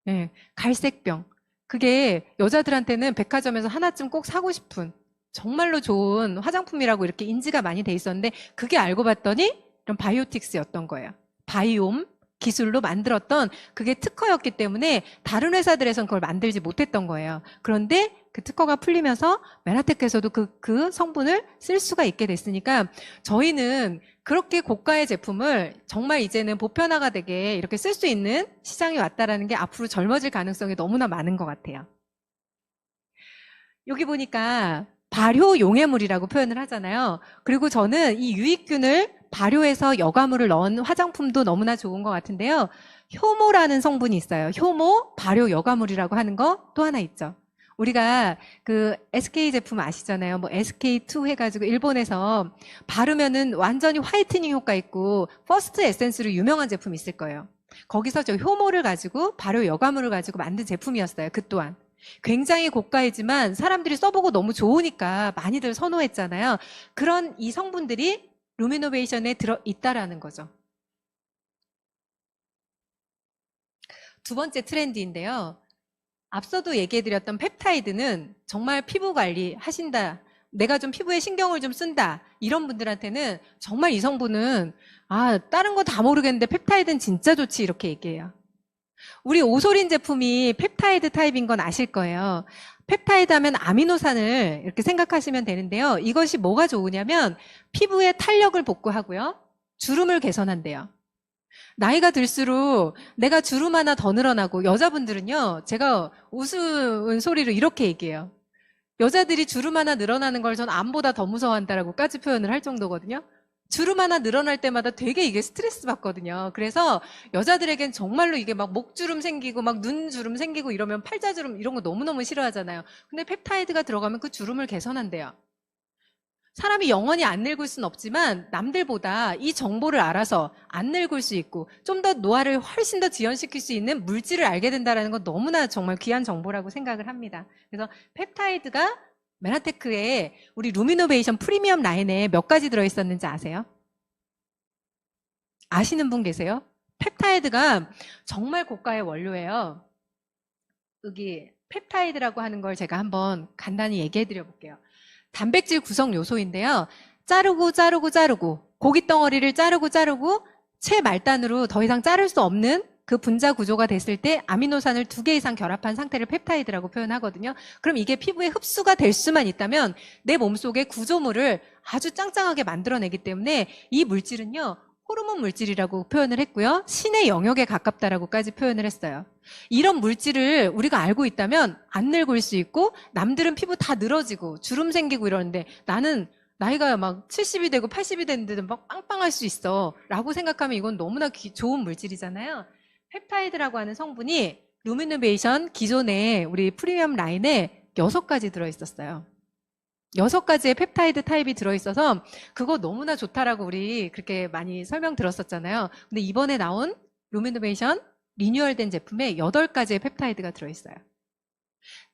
네, 갈색병. 그게 여자들한테는 백화점에서 하나쯤 꼭 사고 싶은, 정말로 좋은 화장품이라고 이렇게 인지가 많이 돼 있었는데 그게 알고 봤더니 이런 바이오틱스였던 거예요. 바이옴 기술로 만들었던 그게 특허였기 때문에 다른 회사들에선 그걸 만들지 못했던 거예요. 그런데 그 특허가 풀리면서 메나테크에서도 그 성분을 쓸 수가 있게 됐으니까 저희는 그렇게 고가의 제품을 정말 이제는 보편화가 되게 이렇게 쓸 수 있는 시장이 왔다라는 게 앞으로 젊어질 가능성이 너무나 많은 것 같아요. 여기 보니까 발효 용해물이라고 표현을 하잖아요. 그리고 저는 이 유익균을 발효해서 여과물을 넣은 화장품도 너무나 좋은 것 같은데요. 효모라는 성분이 있어요. 효모 발효 여과물이라고 하는 거 또 하나 있죠. 우리가 그 SK 제품 아시잖아요. 뭐 SK2 해가지고 일본에서 바르면은 완전히 화이트닝 효과 있고 퍼스트 에센스로 유명한 제품 있을 거예요. 거기서 저 효모를 가지고 발효 여과물을 가지고 만든 제품이었어요. 그 또한. 굉장히 고가이지만 사람들이 써보고 너무 좋으니까 많이들 선호했잖아요. 그런 이 성분들이 루미노베이션에 들어있다라는 거죠. 두 번째 트렌드인데요. 앞서도 얘기해드렸던 펩타이드는 정말 피부 관리 하신다. 내가 좀 피부에 신경을 좀 쓴다. 이런 분들한테는 정말 이 성분은 다른 거 다 모르겠는데 펩타이드는 진짜 좋지 이렇게 얘기해요. 우리 오소린 제품이 펩타이드 타입인 건 아실 거예요. 펩타이드 하면 아미노산을 이렇게 생각하시면 되는데요. 이것이 뭐가 좋으냐면 피부의 탄력을 복구하고요. 주름을 개선한대요. 나이가 들수록 내가 주름 하나 더 늘어나고 여자분들은요. 제가 우스운 소리로 이렇게 얘기해요. 여자들이 주름 하나 늘어나는 걸 전 암보다 더 무서워한다라고까지 표현을 할 정도거든요. 주름 하나 늘어날 때마다 되게 이게 스트레스 받거든요. 그래서 여자들에겐 정말로 이게 막 목주름 생기고 막 눈주름 생기고 이러면 팔자주름 이런 거 너무너무 싫어하잖아요. 근데 펩타이드가 들어가면 그 주름을 개선한대요. 사람이 영원히 안 늙을 수는 없지만 남들보다 이 정보를 알아서 안 늙을 수 있고 좀 더 노화를 훨씬 더 지연시킬 수 있는 물질을 알게 된다는 건 너무나 정말 귀한 정보라고 생각을 합니다. 그래서 펩타이드가 메나테크에 우리 루미노베이션 프리미엄 라인에 몇 가지 들어있었는지 아세요? 아시는 분 계세요? 펩타이드가 정말 고가의 원료예요. 여기 펩타이드라고 하는 걸 제가 한번 간단히 얘기해 드려 볼게요. 단백질 구성 요소인데요. 자르고 고기 덩어리를 자르고 채말단으로 더 이상 자를 수 없는 그 분자 구조가 됐을 때 아미노산을 2개 이상 결합한 상태를 펩타이드라고 표현하거든요. 그럼 이게 피부에 흡수가 될 수만 있다면 내 몸속의 구조물을 아주 짱짱하게 만들어내기 때문에 이 물질은요. 호르몬 물질이라고 표현을 했고요. 신의 영역에 가깝다라고까지 표현을 했어요. 이런 물질을 우리가 알고 있다면 안 늙을 수 있고 남들은 피부 다 늘어지고 주름 생기고 이러는데 나는 나이가 막 70이 되고 80이 됐는데도 막 빵빵할 수 있어 라고 생각하면 이건 너무나 좋은 물질이잖아요. 펩타이드라고 하는 성분이 루미노베이션 기존에 우리 프리미엄 라인에 6가지 들어있었어요. 6가지의 펩타이드 타입이 들어있어서 그거 너무나 좋다라고 우리 그렇게 많이 설명 들었었잖아요. 근데 이번에 나온 루미노베이션 리뉴얼된 제품에 8가지의 펩타이드가 들어있어요.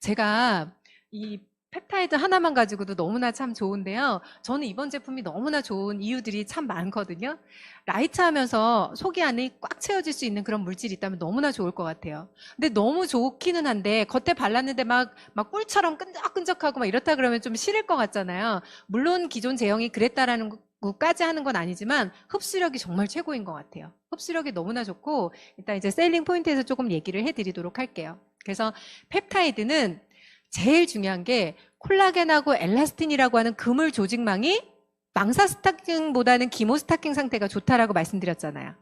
제가 이 펩타이드 하나만 가지고도 너무나 참 좋은데요. 저는 이번 제품이 너무나 좋은 이유들이 참 많거든요. 라이트하면서 속이 안에 꽉 채워질 수 있는 그런 물질이 있다면 너무나 좋을 것 같아요. 근데 너무 좋기는 한데 겉에 발랐는데 막 꿀처럼 끈적끈적하고 막 이렇다 그러면 좀 싫을 것 같잖아요. 물론 기존 제형이 그랬다라는 것까지 하는 건 아니지만 흡수력이 정말 최고인 것 같아요. 흡수력이 너무나 좋고 일단 이제 셀링 포인트에서 조금 얘기를 해드리도록 할게요. 그래서 펩타이드는 제일 중요한 게 콜라겐하고 엘라스틴이라고 하는 그물 조직망이 망사 스타킹보다는 기모 스타킹 상태가 좋다라고 말씀드렸잖아요.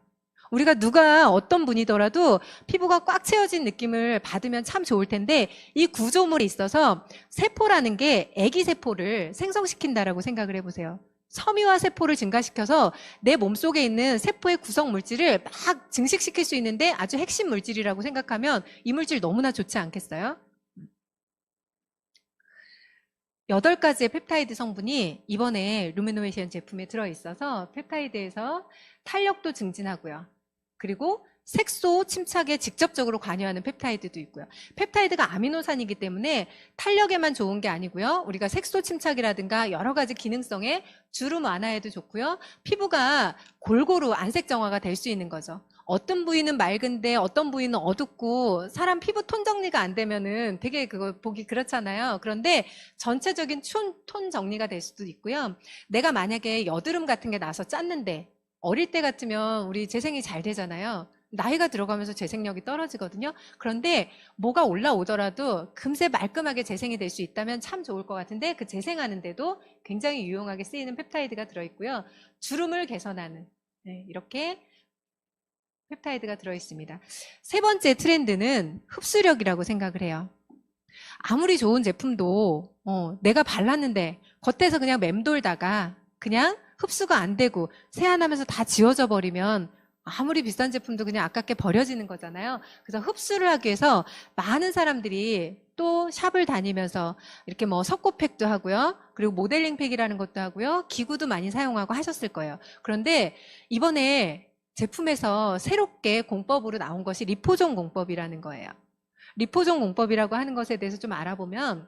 우리가 누가 어떤 분이더라도 피부가 꽉 채워진 느낌을 받으면 참 좋을 텐데 이 구조물이 있어서 세포라는 게 애기 세포를 생성시킨다라고 생각을 해보세요. 섬유화 세포를 증가시켜서 내 몸속에 있는 세포의 구성 물질을 막 증식시킬 수 있는데 아주 핵심 물질이라고 생각하면 이 물질 너무나 좋지 않겠어요? 8가지의 펩타이드 성분이 이번에 루미노베이션 제품에 들어있어서 펩타이드에서 탄력도 증진하고요. 그리고 색소 침착에 직접적으로 관여하는 펩타이드도 있고요. 펩타이드가 아미노산이기 때문에 탄력에만 좋은 게 아니고요. 우리가 색소 침착이라든가 여러 가지 기능성에 주름 완화에도 좋고요. 피부가 골고루 안색 정화가 될 수 있는 거죠. 어떤 부위는 맑은데 어떤 부위는 어둡고 사람 피부 톤 정리가 안 되면은 되게 그거 보기 그렇잖아요. 그런데 전체적인 톤 정리가 될 수도 있고요. 내가 만약에 여드름 같은 게 나서 짰는데 어릴 때 같으면 우리 재생이 잘 되잖아요. 나이가 들어가면서 재생력이 떨어지거든요. 그런데 뭐가 올라오더라도 금세 말끔하게 재생이 될 수 있다면 참 좋을 것 같은데 그 재생하는데도 굉장히 유용하게 쓰이는 펩타이드가 들어있고요. 주름을 개선하는 이렇게 펩타이드가 들어있습니다. 세 번째 트렌드는 흡수력이라고 생각을 해요. 아무리 좋은 제품도 내가 발랐는데 겉에서 그냥 맴돌다가 그냥 흡수가 안 되고 세안하면서 다 지워져 버리면 아무리 비싼 제품도 그냥 아깝게 버려지는 거잖아요. 그래서 흡수를 하기 위해서 많은 사람들이 또 샵을 다니면서 이렇게 뭐 석고팩도 하고요. 그리고 모델링 팩이라는 것도 하고요. 기구도 많이 사용하고 하셨을 거예요. 그런데 이번에 제품에서 새롭게 공법으로 나온 것이 리포존 공법이라는 거예요. 리포존 공법이라고 하는 것에 대해서 좀 알아보면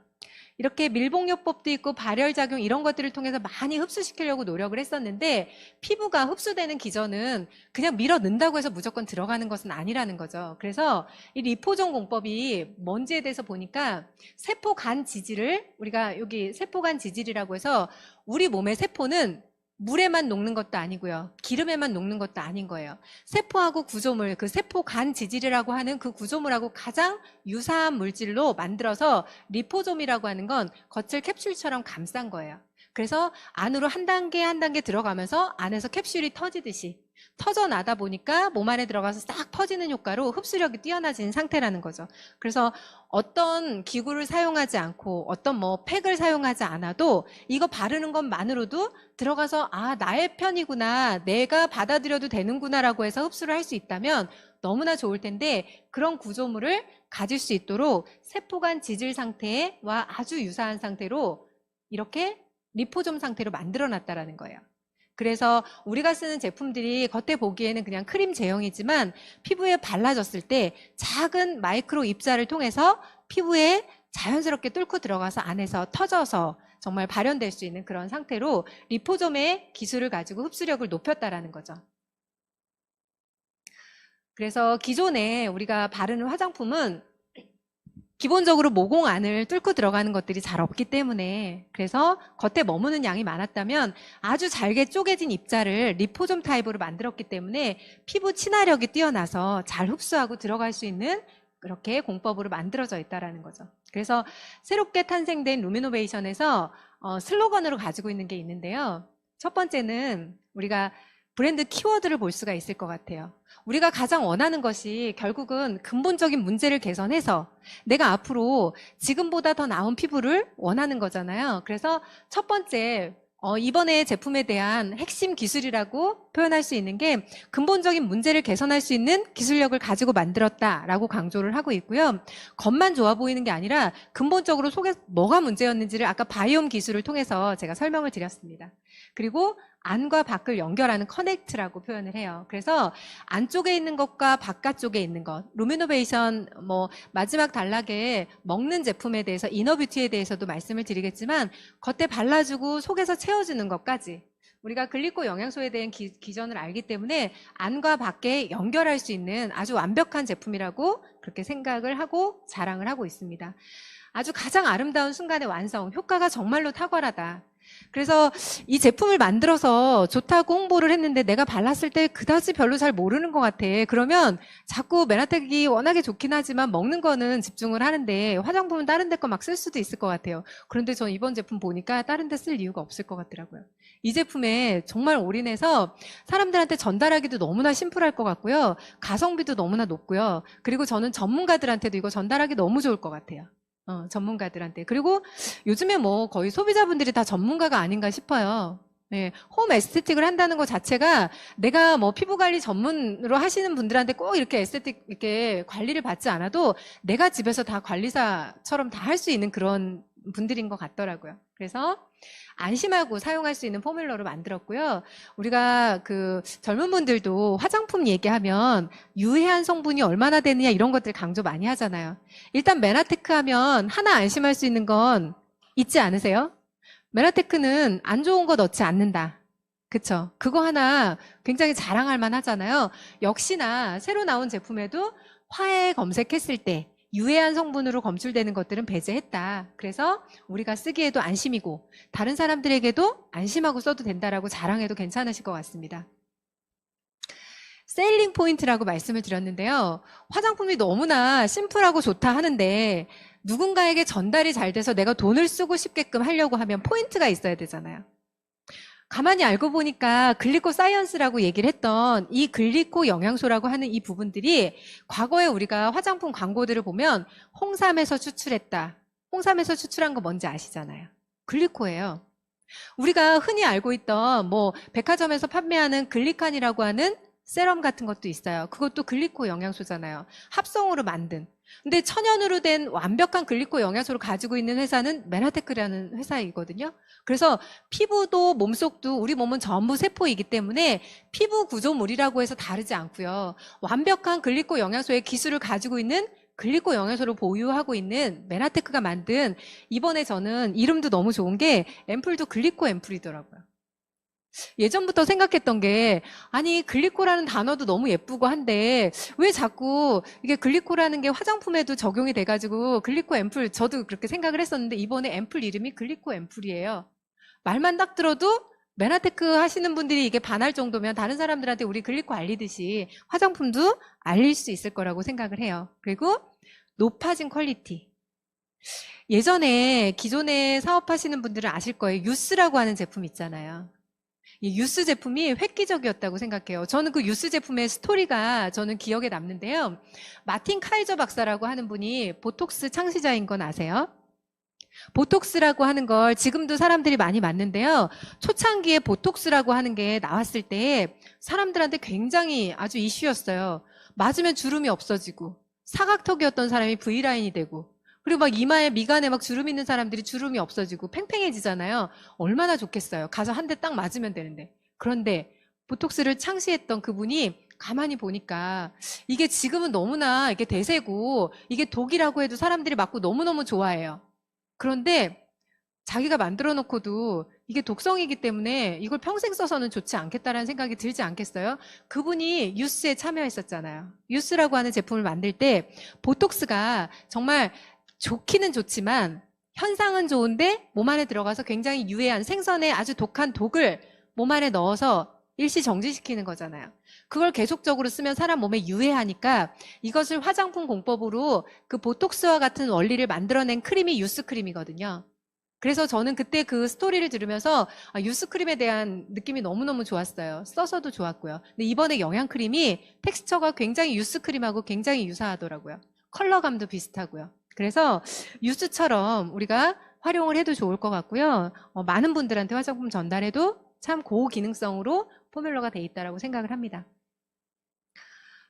이렇게 밀봉요법도 있고 발열작용 이런 것들을 통해서 많이 흡수시키려고 노력을 했었는데 피부가 흡수되는 기전은 그냥 밀어 넣는다고 해서 무조건 들어가는 것은 아니라는 거죠. 그래서 이 리포존 공법이 뭔지에 대해서 보니까 세포간 지질을 우리가 여기 세포간 지질이라고 해서 우리 몸의 세포는 물에만 녹는 것도 아니고요. 기름에만 녹는 것도 아닌 거예요. 세포하고 구조물, 그 세포간 지질이라고 하는 그 구조물하고 가장 유사한 물질로 만들어서 리포솜이라고 하는 건 겉을 캡슐처럼 감싼 거예요. 그래서 안으로 한 단계 한 단계 들어가면서 안에서 캡슐이 터지듯이 터져나다 보니까 몸 안에 들어가서 싹 퍼지는 효과로 흡수력이 뛰어나진 상태라는 거죠. 그래서 어떤 기구를 사용하지 않고 어떤 뭐 팩을 사용하지 않아도 이거 바르는 것만으로도 들어가서 아, 나의 편이구나, 내가 받아들여도 되는구나라고 해서 흡수를 할 수 있다면 너무나 좋을 텐데 그런 구조물을 가질 수 있도록 세포간 지질 상태와 아주 유사한 상태로 이렇게 리포솜 상태로 만들어놨다라는 거예요. 그래서 우리가 쓰는 제품들이 겉에 보기에는 그냥 크림 제형이지만 피부에 발라졌을 때 작은 마이크로 입자를 통해서 피부에 자연스럽게 뚫고 들어가서 안에서 터져서 정말 발현될 수 있는 그런 상태로 리포솜의 기술을 가지고 흡수력을 높였다라는 거죠. 그래서 기존에 우리가 바르는 화장품은 기본적으로 모공 안을 뚫고 들어가는 것들이 잘 없기 때문에 그래서 겉에 머무는 양이 많았다면 아주 잘게 쪼개진 입자를 리포솜 타입으로 만들었기 때문에 피부 친화력이 뛰어나서 잘 흡수하고 들어갈 수 있는 그렇게 공법으로 만들어져 있다는 거죠. 그래서 새롭게 탄생된 루미노베이션에서 슬로건으로 가지고 있는 게 있는데요. 첫 번째는 우리가 브랜드 키워드를 볼 수가 있을 것 같아요. 우리가 가장 원하는 것이 결국은 근본적인 문제를 개선해서 내가 앞으로 지금보다 더 나은 피부를 원하는 거잖아요. 그래서 첫 번째 이번에 제품에 대한 핵심 기술이라고 표현할 수 있는 게 근본적인 문제를 개선할 수 있는 기술력을 가지고 만들었다라고 강조를 하고 있고요. 겉만 좋아 보이는 게 아니라 근본적으로 속에 뭐가 문제였는지를 아까 바이옴 기술을 통해서 제가 설명을 드렸습니다. 그리고 안과 밖을 연결하는 커넥트라고 표현을 해요. 그래서 안쪽에 있는 것과 바깥쪽에 있는 것, 루미노베이션 뭐 마지막 단락에 먹는 제품에 대해서 이너뷰티에 대해서도 말씀을 드리겠지만 겉에 발라주고 속에서 채워주는 것까지 우리가 글리코 영양소에 대한 기전을 알기 때문에 안과 밖에 연결할 수 있는 아주 완벽한 제품이라고 그렇게 생각을 하고 자랑을 하고 있습니다. 아주 가장 아름다운 순간의 완성, 효과가 정말로 탁월하다. 그래서 이 제품을 만들어서 좋다고 홍보를 했는데 내가 발랐을 때 그다지 별로 잘 모르는 것 같아. 그러면 자꾸 메나텍이 워낙에 좋긴 하지만 먹는 거는 집중을 하는데 화장품은 다른 데 거 막 쓸 수도 있을 것 같아요. 그런데 전 이번 제품 보니까 다른 데 쓸 이유가 없을 것 같더라고요. 이 제품에 정말 올인해서 사람들한테 전달하기도 너무나 심플할 것 같고요. 가성비도 너무나 높고요. 그리고 저는 전문가들한테도 이거 전달하기 너무 좋을 것 같아요. 전문가들한테. 그리고 요즘에 뭐 거의 소비자분들이 다 전문가가 아닌가 싶어요. 네, 홈 에스테틱을 한다는 것 자체가 내가 뭐 피부 관리 전문으로 하시는 분들한테 꼭 이렇게 에스테틱 이렇게 관리를 받지 않아도 내가 집에서 다 관리사처럼 다 할 수 있는 그런 분들인 것 같더라고요. 그래서 안심하고 사용할 수 있는 포뮬러로 만들었고요. 우리가 그 젊은 분들도 화장품 얘기하면 유해한 성분이 얼마나 되느냐 이런 것들 강조 많이 하잖아요. 일단 메나테크 하면 하나 안심할 수 있는 건 있지 않으세요? 메나테크는 안 좋은 거 넣지 않는다. 그쵸. 그거 하나 굉장히 자랑할 만하잖아요. 역시나 새로 나온 제품에도 화해 검색했을 때 유해한 성분으로 검출되는 것들은 배제했다. 그래서 우리가 쓰기에도 안심이고 다른 사람들에게도 안심하고 써도 된다라고 자랑해도 괜찮으실 것 같습니다. 셀링 포인트라고 말씀을 드렸는데요. 화장품이 너무나 심플하고 좋다 하는데 누군가에게 전달이 잘 돼서 내가 돈을 쓰고 싶게끔 하려고 하면 포인트가 있어야 되잖아요. 가만히 알고 보니까 글리코사이언스라고 얘기를 했던 이 글리코 영양소라고 하는 이 부분들이 과거에 우리가 화장품 광고들을 보면 홍삼에서 추출했다. 홍삼에서 추출한 거 뭔지 아시잖아요. 글리코예요. 우리가 흔히 알고 있던 뭐 백화점에서 판매하는 글리칸이라고 하는 세럼 같은 것도 있어요. 그것도 글리코 영양소잖아요. 합성으로 만든. 근데 천연으로 된 완벽한 글리코 영양소를 가지고 있는 회사는 메나테크라는 회사이거든요. 그래서 피부도 몸속도 우리 몸은 전부 세포이기 때문에 피부 구조물이라고 해서 다르지 않고요. 완벽한 글리코 영양소의 기술을 가지고 있는 글리코 영양소를 보유하고 있는 메나테크가 만든, 이번에 저는 이름도 너무 좋은 게 앰플도 글리코 앰플이더라고요. 예전부터 생각했던 게, 아니 글리코라는 단어도 너무 예쁘고 한데 왜 자꾸 이게 글리코라는 게 화장품에도 적용이 돼가지고 글리코 앰플, 저도 그렇게 생각을 했었는데 이번에 앰플 이름이 글리코 앰플이에요. 말만 딱 들어도 메나테크 하시는 분들이 이게 반할 정도면 다른 사람들한테 우리 글리코 알리듯이 화장품도 알릴 수 있을 거라고 생각을 해요. 그리고 높아진 퀄리티. 예전에 기존에 사업하시는 분들은 아실 거예요. 유스라고 하는 제품 있잖아요. 이 유스 제품이 획기적이었다고 생각해요. 저는 그 유스 제품의 스토리가 저는 기억에 남는데요. 마틴 카이저 박사라고 하는 분이 보톡스 창시자인 건 아세요? 보톡스라고 하는 걸 지금도 사람들이 많이 맞는데요. 초창기에 보톡스라고 하는 게 나왔을 때 사람들한테 굉장히 아주 이슈였어요. 맞으면 주름이 없어지고 사각턱이었던 사람이 V라인이 되고, 그리고 막 이마에 미간에 막 주름 있는 사람들이 주름이 없어지고 팽팽해지잖아요. 얼마나 좋겠어요. 가서 한 대 딱 맞으면 되는데. 그런데 보톡스를 창시했던 그분이 가만히 보니까 이게 지금은 너무나 이게 대세고 이게 독이라고 해도 사람들이 맞고 너무너무 좋아해요. 그런데 자기가 만들어 놓고도 이게 독성이기 때문에 이걸 평생 써서는 좋지 않겠다라는 생각이 들지 않겠어요? 그분이 유스에 참여했었잖아요. 유스라고 하는 제품을 만들 때 보톡스가 정말 좋기는 좋지만 현상은 좋은데 몸 안에 들어가서 굉장히 유해한 생선의 아주 독한 독을 몸 안에 넣어서 일시 정지시키는 거잖아요. 그걸 계속적으로 쓰면 사람 몸에 유해하니까 이것을 화장품 공법으로 그 보톡스와 같은 원리를 만들어낸 크림이 유스 크림이거든요. 그래서 저는 그때 그 스토리를 들으면서 유스 크림에 대한 느낌이 너무너무 좋았어요. 써서도 좋았고요. 근데 이번에 영양 크림이 텍스처가 굉장히 유스 크림하고 굉장히 유사하더라고요. 컬러감도 비슷하고요. 그래서 유스처럼 우리가 활용을 해도 좋을 것 같고요. 많은 분들한테 화장품 전달해도 참 고기능성으로 포뮬러가 돼 있다고 생각을 합니다.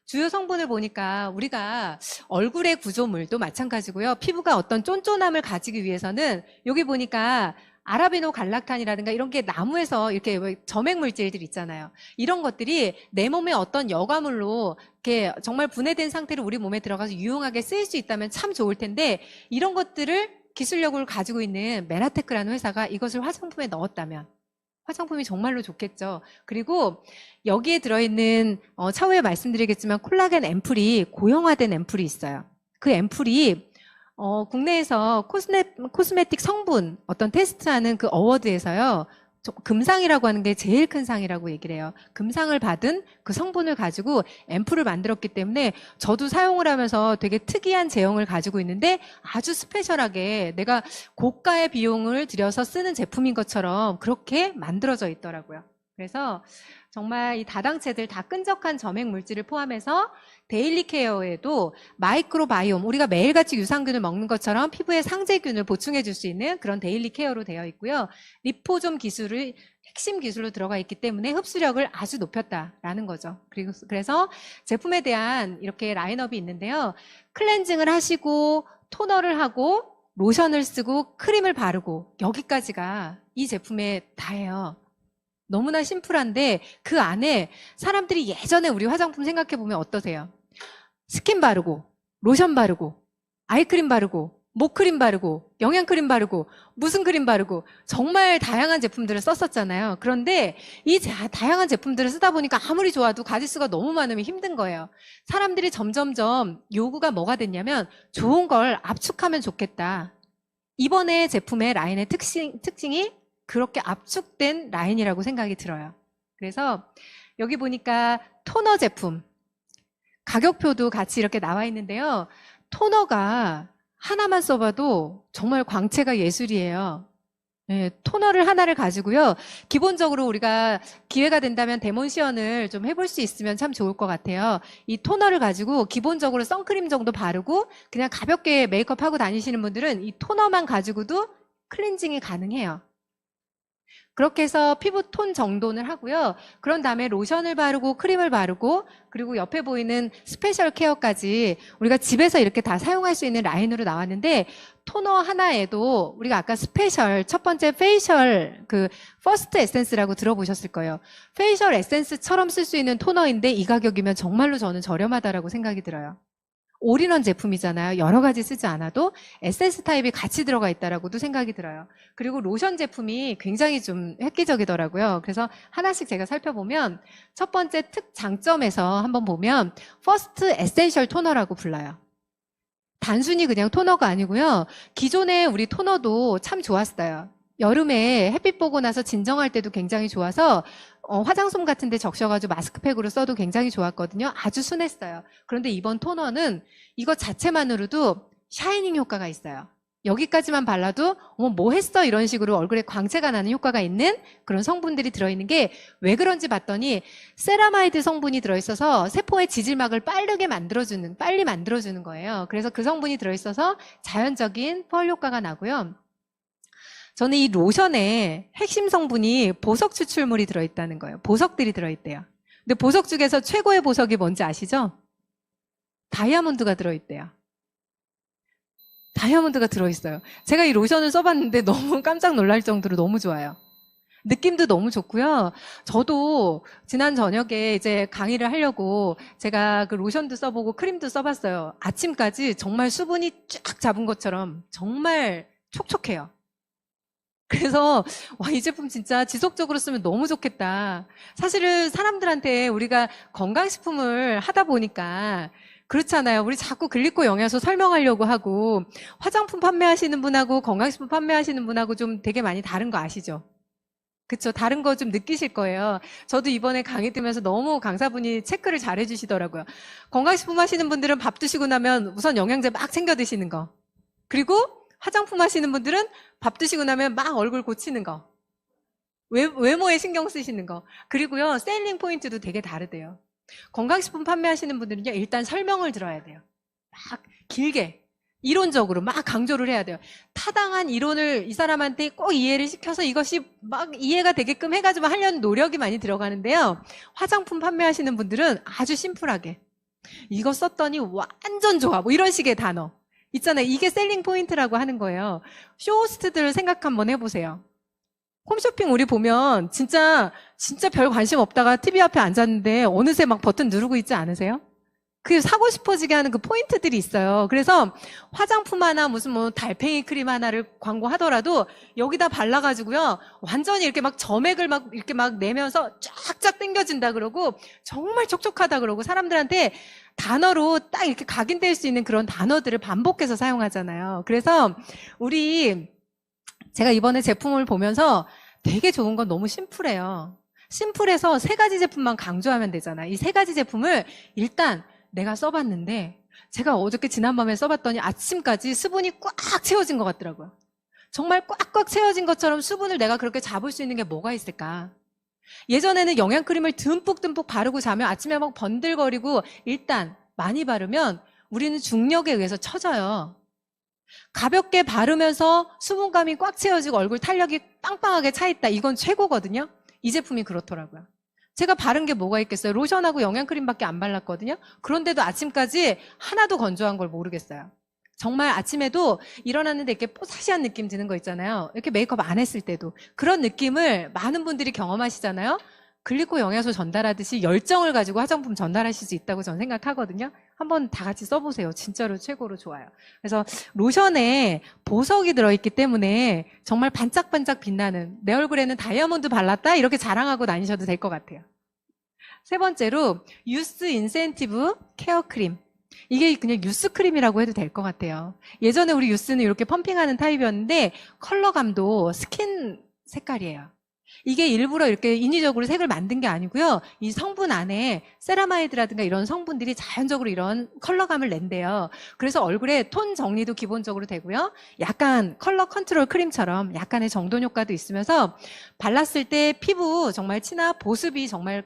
주요 성분을 보니까 우리가 얼굴의 구조물도 마찬가지고요. 피부가 어떤 쫀쫀함을 가지기 위해서는 여기 보니까 아라비노 갈락탄이라든가 이런 게 나무에서 이렇게 점액 물질들 있잖아요. 이런 것들이 내 몸에 어떤 여과물로 이렇게 정말 분해된 상태로 우리 몸에 들어가서 유용하게 쓰일 수 있다면 참 좋을 텐데, 이런 것들을 기술력을 가지고 있는 메나테크라는 회사가 이것을 화장품에 넣었다면 화장품이 정말로 좋겠죠. 그리고 여기에 들어있는 차후에 말씀드리겠지만 콜라겐 앰플이 고형화된 앰플이 있어요. 그 앰플이 국내에서 코스메틱 성분 어떤 테스트하는 그 어워드에서요, 금상이라고 하는 게 제일 큰 상이라고 얘기를 해요. 금상을 받은 그 성분을 가지고 앰플을 만들었기 때문에 저도 사용을 하면서 되게 특이한 제형을 가지고 있는데 아주 스페셜하게 내가 고가의 비용을 들여서 쓰는 제품인 것처럼 그렇게 만들어져 있더라고요. 그래서 정말 이 다당체들 다 끈적한 점액 물질을 포함해서 데일리 케어에도 마이크로바이옴, 우리가 매일같이 유산균을 먹는 것처럼 피부에 상재균을 보충해 줄 수 있는 그런 데일리 케어로 되어 있고요. 리포좀 기술을 핵심 기술로 들어가 있기 때문에 흡수력을 아주 높였다라는 거죠. 그래서 제품에 대한 이렇게 라인업이 있는데요. 클렌징을 하시고 토너를 하고 로션을 쓰고 크림을 바르고 여기까지가 이 제품에 다예요. 너무나 심플한데 그 안에 사람들이 예전에 우리 화장품 생각해 보면 어떠세요? 스킨 바르고 로션 바르고 아이크림 바르고 목크림 바르고 영양크림 바르고 무슨 크림 바르고 정말 다양한 제품들을 썼었잖아요. 그런데 이 다양한 제품들을 쓰다 보니까 아무리 좋아도 가짓수가 너무 많으면 힘든 거예요. 사람들이 점점점 요구가 뭐가 됐냐면 좋은 걸 압축하면 좋겠다. 이번에 제품의 라인의 특징이 그렇게 압축된 라인이라고 생각이 들어요. 그래서 여기 보니까 토너 제품 가격표도 같이 이렇게 나와 있는데요. 토너가 하나만 써봐도 정말 광채가 예술이에요. 네, 토너를 하나를 가지고요. 기본적으로 우리가 기회가 된다면 데몬시언을 좀 해볼 수 있으면 참 좋을 것 같아요. 이 토너를 가지고 기본적으로 선크림 정도 바르고 그냥 가볍게 메이크업 하고 다니시는 분들은 이 토너만 가지고도 클렌징이 가능해요. 그렇게 해서 피부 톤 정돈을 하고요. 그런 다음에 로션을 바르고 크림을 바르고 그리고 옆에 보이는 스페셜 케어까지 우리가 집에서 이렇게 다 사용할 수 있는 라인으로 나왔는데 토너 하나에도 우리가 아까 스페셜 첫 번째 페이셜 그 퍼스트 에센스라고 들어보셨을 거예요. 페이셜 에센스처럼 쓸 수 있는 토너인데 이 가격이면 정말로 저는 저렴하다라고 생각이 들어요. 올인원 제품이잖아요. 여러 가지 쓰지 않아도 에센스 타입이 같이 들어가 있다라고도 생각이 들어요. 그리고 로션 제품이 굉장히 좀 획기적이더라고요. 그래서 하나씩 제가 살펴보면 첫 번째 특장점에서 한번 보면 퍼스트 에센셜 토너라고 불러요. 단순히 그냥 토너가 아니고요. 기존에 우리 토너도 참 좋았어요. 여름에 햇빛 보고 나서 진정할 때도 굉장히 좋아서 화장솜 같은 데 적셔가지고 마스크팩으로 써도 굉장히 좋았거든요. 아주 순했어요. 그런데 이번 토너는 이거 자체만으로도 샤이닝 효과가 있어요. 여기까지만 발라도 뭐 했어 이런 식으로 얼굴에 광채가 나는 효과가 있는 그런 성분들이 들어있는 게 왜 그런지 봤더니 세라마이드 성분이 들어있어서 세포의 지질막을 빨리 만들어주는 거예요. 그래서 그 성분이 들어있어서 자연적인 펄 효과가 나고요. 저는 이 로션에 핵심 성분이 보석 추출물이 들어있다는 거예요. 보석들이 들어있대요. 근데 보석 중에서 최고의 보석이 뭔지 아시죠? 다이아몬드가 들어있대요. 다이아몬드가 들어있어요. 제가 이 로션을 써봤는데 너무 깜짝 놀랄 정도로 너무 좋아요. 느낌도 너무 좋고요. 저도 지난 저녁에 이제 강의를 하려고 제가 그 로션도 써보고 크림도 써봤어요. 아침까지 정말 수분이 쫙 잡은 것처럼 정말 촉촉해요. 그래서 와, 이 제품 진짜 지속적으로 쓰면 너무 좋겠다. 사실은 사람들한테 우리가 건강식품을 하다 보니까 그렇잖아요. 우리 자꾸 글리코 영양소 설명하려고 하고 화장품 판매하시는 분하고 건강식품 판매하시는 분하고 좀 되게 많이 다른 거 아시죠? 그쵸? 다른 거 좀 느끼실 거예요. 저도 이번에 강의 들으면서 너무 강사분이 체크를 잘 해주시더라고요. 건강식품 하시는 분들은 밥 드시고 나면 우선 영양제 막 챙겨 드시는 거. 그리고 화장품 하시는 분들은 밥 드시고 나면 막 얼굴 고치는 거. 외모에 신경 쓰시는 거. 그리고요, 셀링 포인트도 되게 다르대요. 건강식품 판매하시는 분들은요, 일단 설명을 들어야 돼요. 막 길게, 이론적으로 막 강조를 해야 돼요. 타당한 이론을 이 사람한테 꼭 이해를 시켜서 이것이 막 이해가 되게끔 해가지고 하려는 노력이 많이 들어가는데요. 화장품 판매하시는 분들은 아주 심플하게. 이거 썼더니 완전 좋아. 뭐 이런 식의 단어. 있잖아요. 이게 셀링 포인트라고 하는 거예요. 쇼호스트들 생각 한번 해보세요. 홈쇼핑 우리 보면 진짜 별 관심 없다가 TV 앞에 앉았는데 어느새 막 버튼 누르고 있지 않으세요? 그 사고 싶어지게 하는 그 포인트들이 있어요. 그래서 화장품 하나 무슨 뭐 달팽이 크림 하나를 광고하더라도 여기다 발라가지고요. 완전히 이렇게 막 점액을 막 이렇게 막 내면서 쫙쫙 당겨진다 그러고 정말 촉촉하다 그러고 사람들한테 단어로 딱 이렇게 각인될 수 있는 그런 단어들을 반복해서 사용하잖아요. 그래서 제가 이번에 제품을 보면서 되게 좋은 건 너무 심플해요. 심플해서 세 가지 제품만 강조하면 되잖아요. 이 세 가지 제품을 일단 내가 써봤는데 제가 어저께 지난밤에 써봤더니 아침까지 수분이 꽉 채워진 것 같더라고요. 정말 꽉꽉 채워진 것처럼 수분을 내가 그렇게 잡을 수 있는 게 뭐가 있을까? 예전에는 영양크림을 듬뿍듬뿍 바르고 자면 아침에 막 번들거리고 일단 많이 바르면 우리는 중력에 의해서 처져요. 가볍게 바르면서 수분감이 꽉 채워지고 얼굴 탄력이 빵빵하게 차있다. 이건 최고거든요. 이 제품이 그렇더라고요. 제가 바른 게 뭐가 있겠어요? 로션하고 영양크림밖에 안 발랐거든요. 그런데도 아침까지 하나도 건조한 걸 모르겠어요. 정말 아침에도 일어났는데 이렇게 뽀사시한 느낌 드는 거 있잖아요. 이렇게 메이크업 안 했을 때도. 그런 느낌을 많은 분들이 경험하시잖아요. 글리코 영양소 전달하듯이 열정을 가지고 화장품 전달하실 수 있다고 저는 생각하거든요. 한번 다 같이 써보세요. 진짜로 최고로 좋아요. 그래서 로션에 보석이 들어있기 때문에 정말 반짝반짝 빛나는, 내 얼굴에는 다이아몬드 발랐다 이렇게 자랑하고 다니셔도 될 것 같아요. 세 번째로 유스 인센티브 케어 크림. 이게 그냥 유스 크림이라고 해도 될 것 같아요. 예전에 우리 유스는 이렇게 펌핑하는 타입이었는데 컬러감도 스킨 색깔이에요. 이게 일부러 이렇게 인위적으로 색을 만든 게 아니고요. 이 성분 안에 세라마이드라든가 이런 성분들이 자연적으로 이런 컬러감을 낸대요. 그래서 얼굴에 톤 정리도 기본적으로 되고요. 약간 컬러 컨트롤 크림처럼 약간의 정돈 효과도 있으면서 발랐을 때 피부 정말 진한 보습이 정말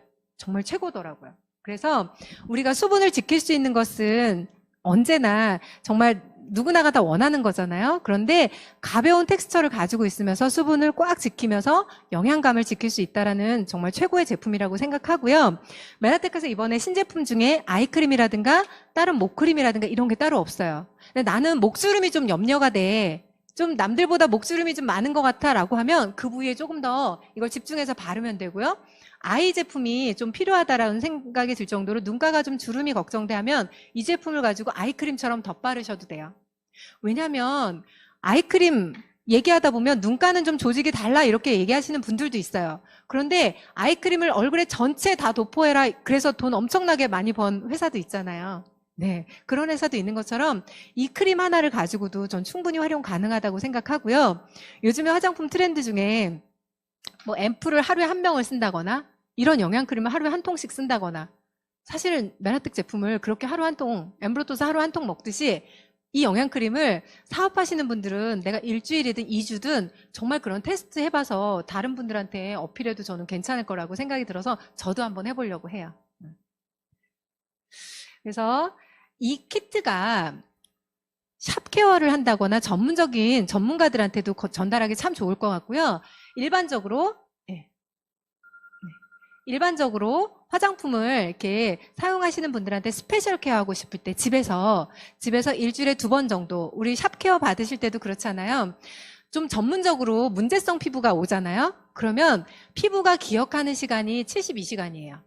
최고더라고요. 그래서 우리가 수분을 지킬 수 있는 것은 언제나 정말 누구나가 다 원하는 거잖아요. 그런데 가벼운 텍스처를 가지고 있으면서 수분을 꽉 지키면서 영양감을 지킬 수 있다는 정말 최고의 제품이라고 생각하고요. 메나텍에서 이번에 신제품 중에 아이크림이라든가 다른 목크림이라든가 이런 게 따로 없어요. 근데 나는 목주름이 좀 염려가 돼. 좀 남들보다 목주름이 좀 많은 것 같아 라고 하면 그 부위에 조금 더 이걸 집중해서 바르면 되고요. 아이 제품이 좀 필요하다라는 생각이 들 정도로 눈가가 좀 주름이 걱정돼 하면 이 제품을 가지고 아이크림처럼 덧바르셔도 돼요. 왜냐하면 아이크림 얘기하다 보면 눈가는 좀 조직이 달라 이렇게 얘기하시는 분들도 있어요. 그런데 아이크림을 얼굴에 전체 다 도포해라 그래서 돈 엄청나게 많이 번 회사도 있잖아요. 네, 그런 회사도 있는 것처럼 이 크림 하나를 가지고도 전 충분히 활용 가능하다고 생각하고요. 요즘에 화장품 트렌드 중에 뭐 앰플을 하루에 한 병을 쓴다거나 이런 영양크림을 하루에 한 통씩 쓴다거나 사실은 메나텍 제품을 그렇게 하루 한 통, 엠브로토스 하루 한 통 먹듯이 이 영양크림을 사업하시는 분들은 내가 일주일이든 2주든 정말 그런 테스트 해봐서 다른 분들한테 어필해도 저는 괜찮을 거라고 생각이 들어서 저도 한번 해보려고 해요. 그래서 이 키트가 샵 케어를 한다거나 전문적인 전문가들한테도 전달하기 참 좋을 것 같고요. 일반적으로 화장품을 이렇게 사용하시는 분들한테 스페셜 케어하고 싶을 때 집에서 일주일에 2번 정도, 우리 샵 케어 받으실 때도 그렇잖아요. 좀 전문적으로 문제성 피부가 오잖아요. 그러면 피부가 기억하는 시간이 72시간이에요.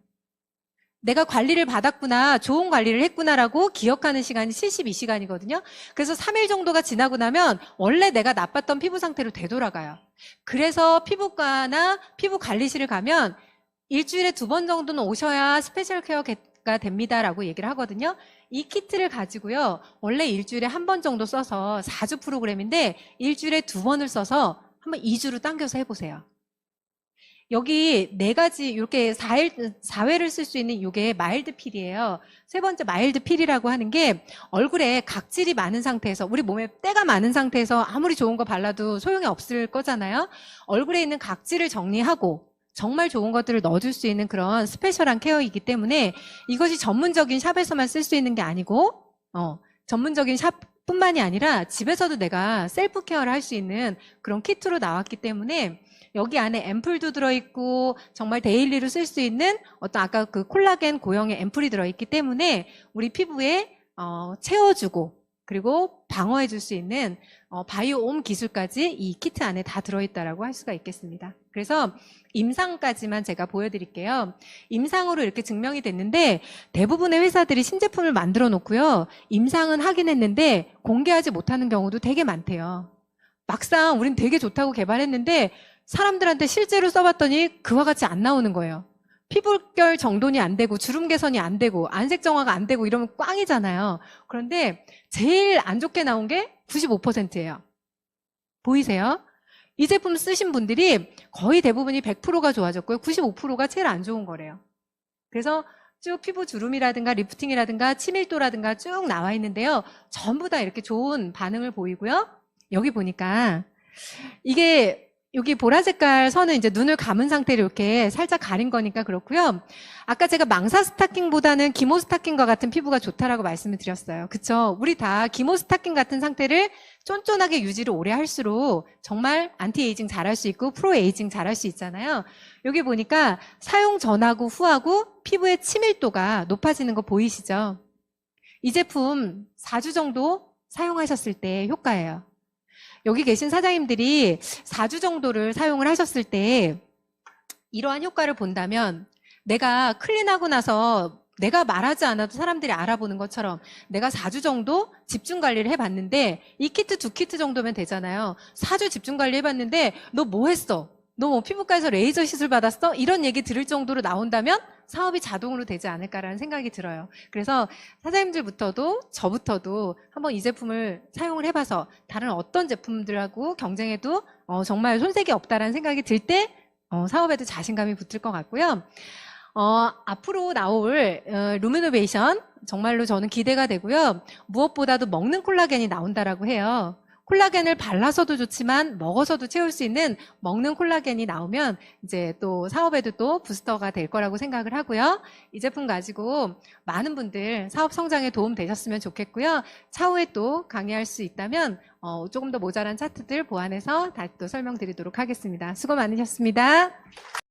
내가 관리를 받았구나, 좋은 관리를 했구나라고 기억하는 시간이 72시간이거든요. 그래서 3일 정도가 지나고 나면 원래 내가 나빴던 피부 상태로 되돌아가요. 그래서 피부과나 피부 관리실을 가면 일주일에 2번 정도는 오셔야 스페셜 케어가 됩니다라고 얘기를 하거든요. 이 키트를 가지고요. 원래 일주일에 1번 정도 써서 4주 프로그램인데 일주일에 2번을 써서 한번 2주로 당겨서 해보세요. 여기 4가지 이렇게 4회를 쓸 수 있는 이게 마일드 필이에요. 세 번째 마일드 필이라고 하는 게 얼굴에 각질이 많은 상태에서 우리 몸에 때가 많은 상태에서 아무리 좋은 거 발라도 소용이 없을 거잖아요. 얼굴에 있는 각질을 정리하고 정말 좋은 것들을 넣어줄 수 있는 그런 스페셜한 케어이기 때문에 이것이 전문적인 샵에서만 쓸 수 있는 게 아니고 전문적인 샵뿐만이 아니라 집에서도 내가 셀프 케어를 할 수 있는 그런 키트로 나왔기 때문에 여기 안에 앰플도 들어있고 정말 데일리로 쓸 수 있는 어떤 아까 그 콜라겐 고형의 앰플이 들어있기 때문에 우리 피부에 채워주고 그리고 방어해줄 수 있는 바이오옴 기술까지 이 키트 안에 다 들어있다라고 할 수가 있겠습니다. 그래서 임상까지만 제가 보여드릴게요. 임상으로 이렇게 증명이 됐는데 대부분의 회사들이 신제품을 만들어 놓고요. 임상은 하긴 했는데 공개하지 못하는 경우도 되게 많대요. 막상 우린 되게 좋다고 개발했는데 사람들한테 실제로 써봤더니 그와 같이 안 나오는 거예요. 피부결 정돈이 안 되고 주름 개선이 안 되고 안색 정화가 안 되고 이러면 꽝이잖아요. 그런데 제일 안 좋게 나온 게 95%예요. 보이세요? 이 제품 쓰신 분들이 거의 대부분이 100%가 좋아졌고요. 95%가 제일 안 좋은 거래요. 그래서 쭉 피부 주름이라든가 리프팅이라든가 치밀도라든가 쭉 나와 있는데요. 전부 다 이렇게 좋은 반응을 보이고요. 여기 보니까 이게 여기 보라 색깔 선은 이제 눈을 감은 상태로 이렇게 살짝 가린 거니까 그렇고요. 아까 제가 망사 스타킹보다는 기모 스타킹과 같은 피부가 좋다라고 말씀을 드렸어요. 그쵸? 우리 다 기모 스타킹 같은 상태를 쫀쫀하게 유지를 오래 할수록 정말 안티에이징 잘할 수 있고 프로에이징 잘할 수 있잖아요. 여기 보니까 사용 전하고 후하고 피부의 치밀도가 높아지는 거 보이시죠? 이 제품 4주 정도 사용하셨을 때 효과예요. 여기 계신 사장님들이 4주 정도를 사용을 하셨을 때 이러한 효과를 본다면 내가 클린하고 나서 내가 말하지 않아도 사람들이 알아보는 것처럼 내가 4주 정도 집중 관리를 해봤는데 이 키트 2키트 정도면 되잖아요. 4주 집중 관리 해봤는데 너 뭐 했어? 너 뭐 피부과에서 레이저 시술 받았어? 이런 얘기 들을 정도로 나온다면 사업이 자동으로 되지 않을까라는 생각이 들어요. 그래서 사장님들부터도 저부터도 한번 이 제품을 사용을 해봐서 다른 어떤 제품들하고 경쟁해도 정말 손색이 없다라는 생각이 들 때 사업에도 자신감이 붙을 것 같고요. 앞으로 나올 루미노베이션 정말로 저는 기대가 되고요. 무엇보다도 먹는 콜라겐이 나온다라고 해요. 콜라겐을 발라서도 좋지만 먹어서도 채울 수 있는 먹는 콜라겐이 나오면 이제 또 사업에도 또 부스터가 될 거라고 생각을 하고요. 이 제품 가지고 많은 분들 사업 성장에 도움 되셨으면 좋겠고요. 차후에 또 강의할 수 있다면 조금 더 모자란 차트들 보완해서 다시 또 설명드리도록 하겠습니다. 수고 많으셨습니다.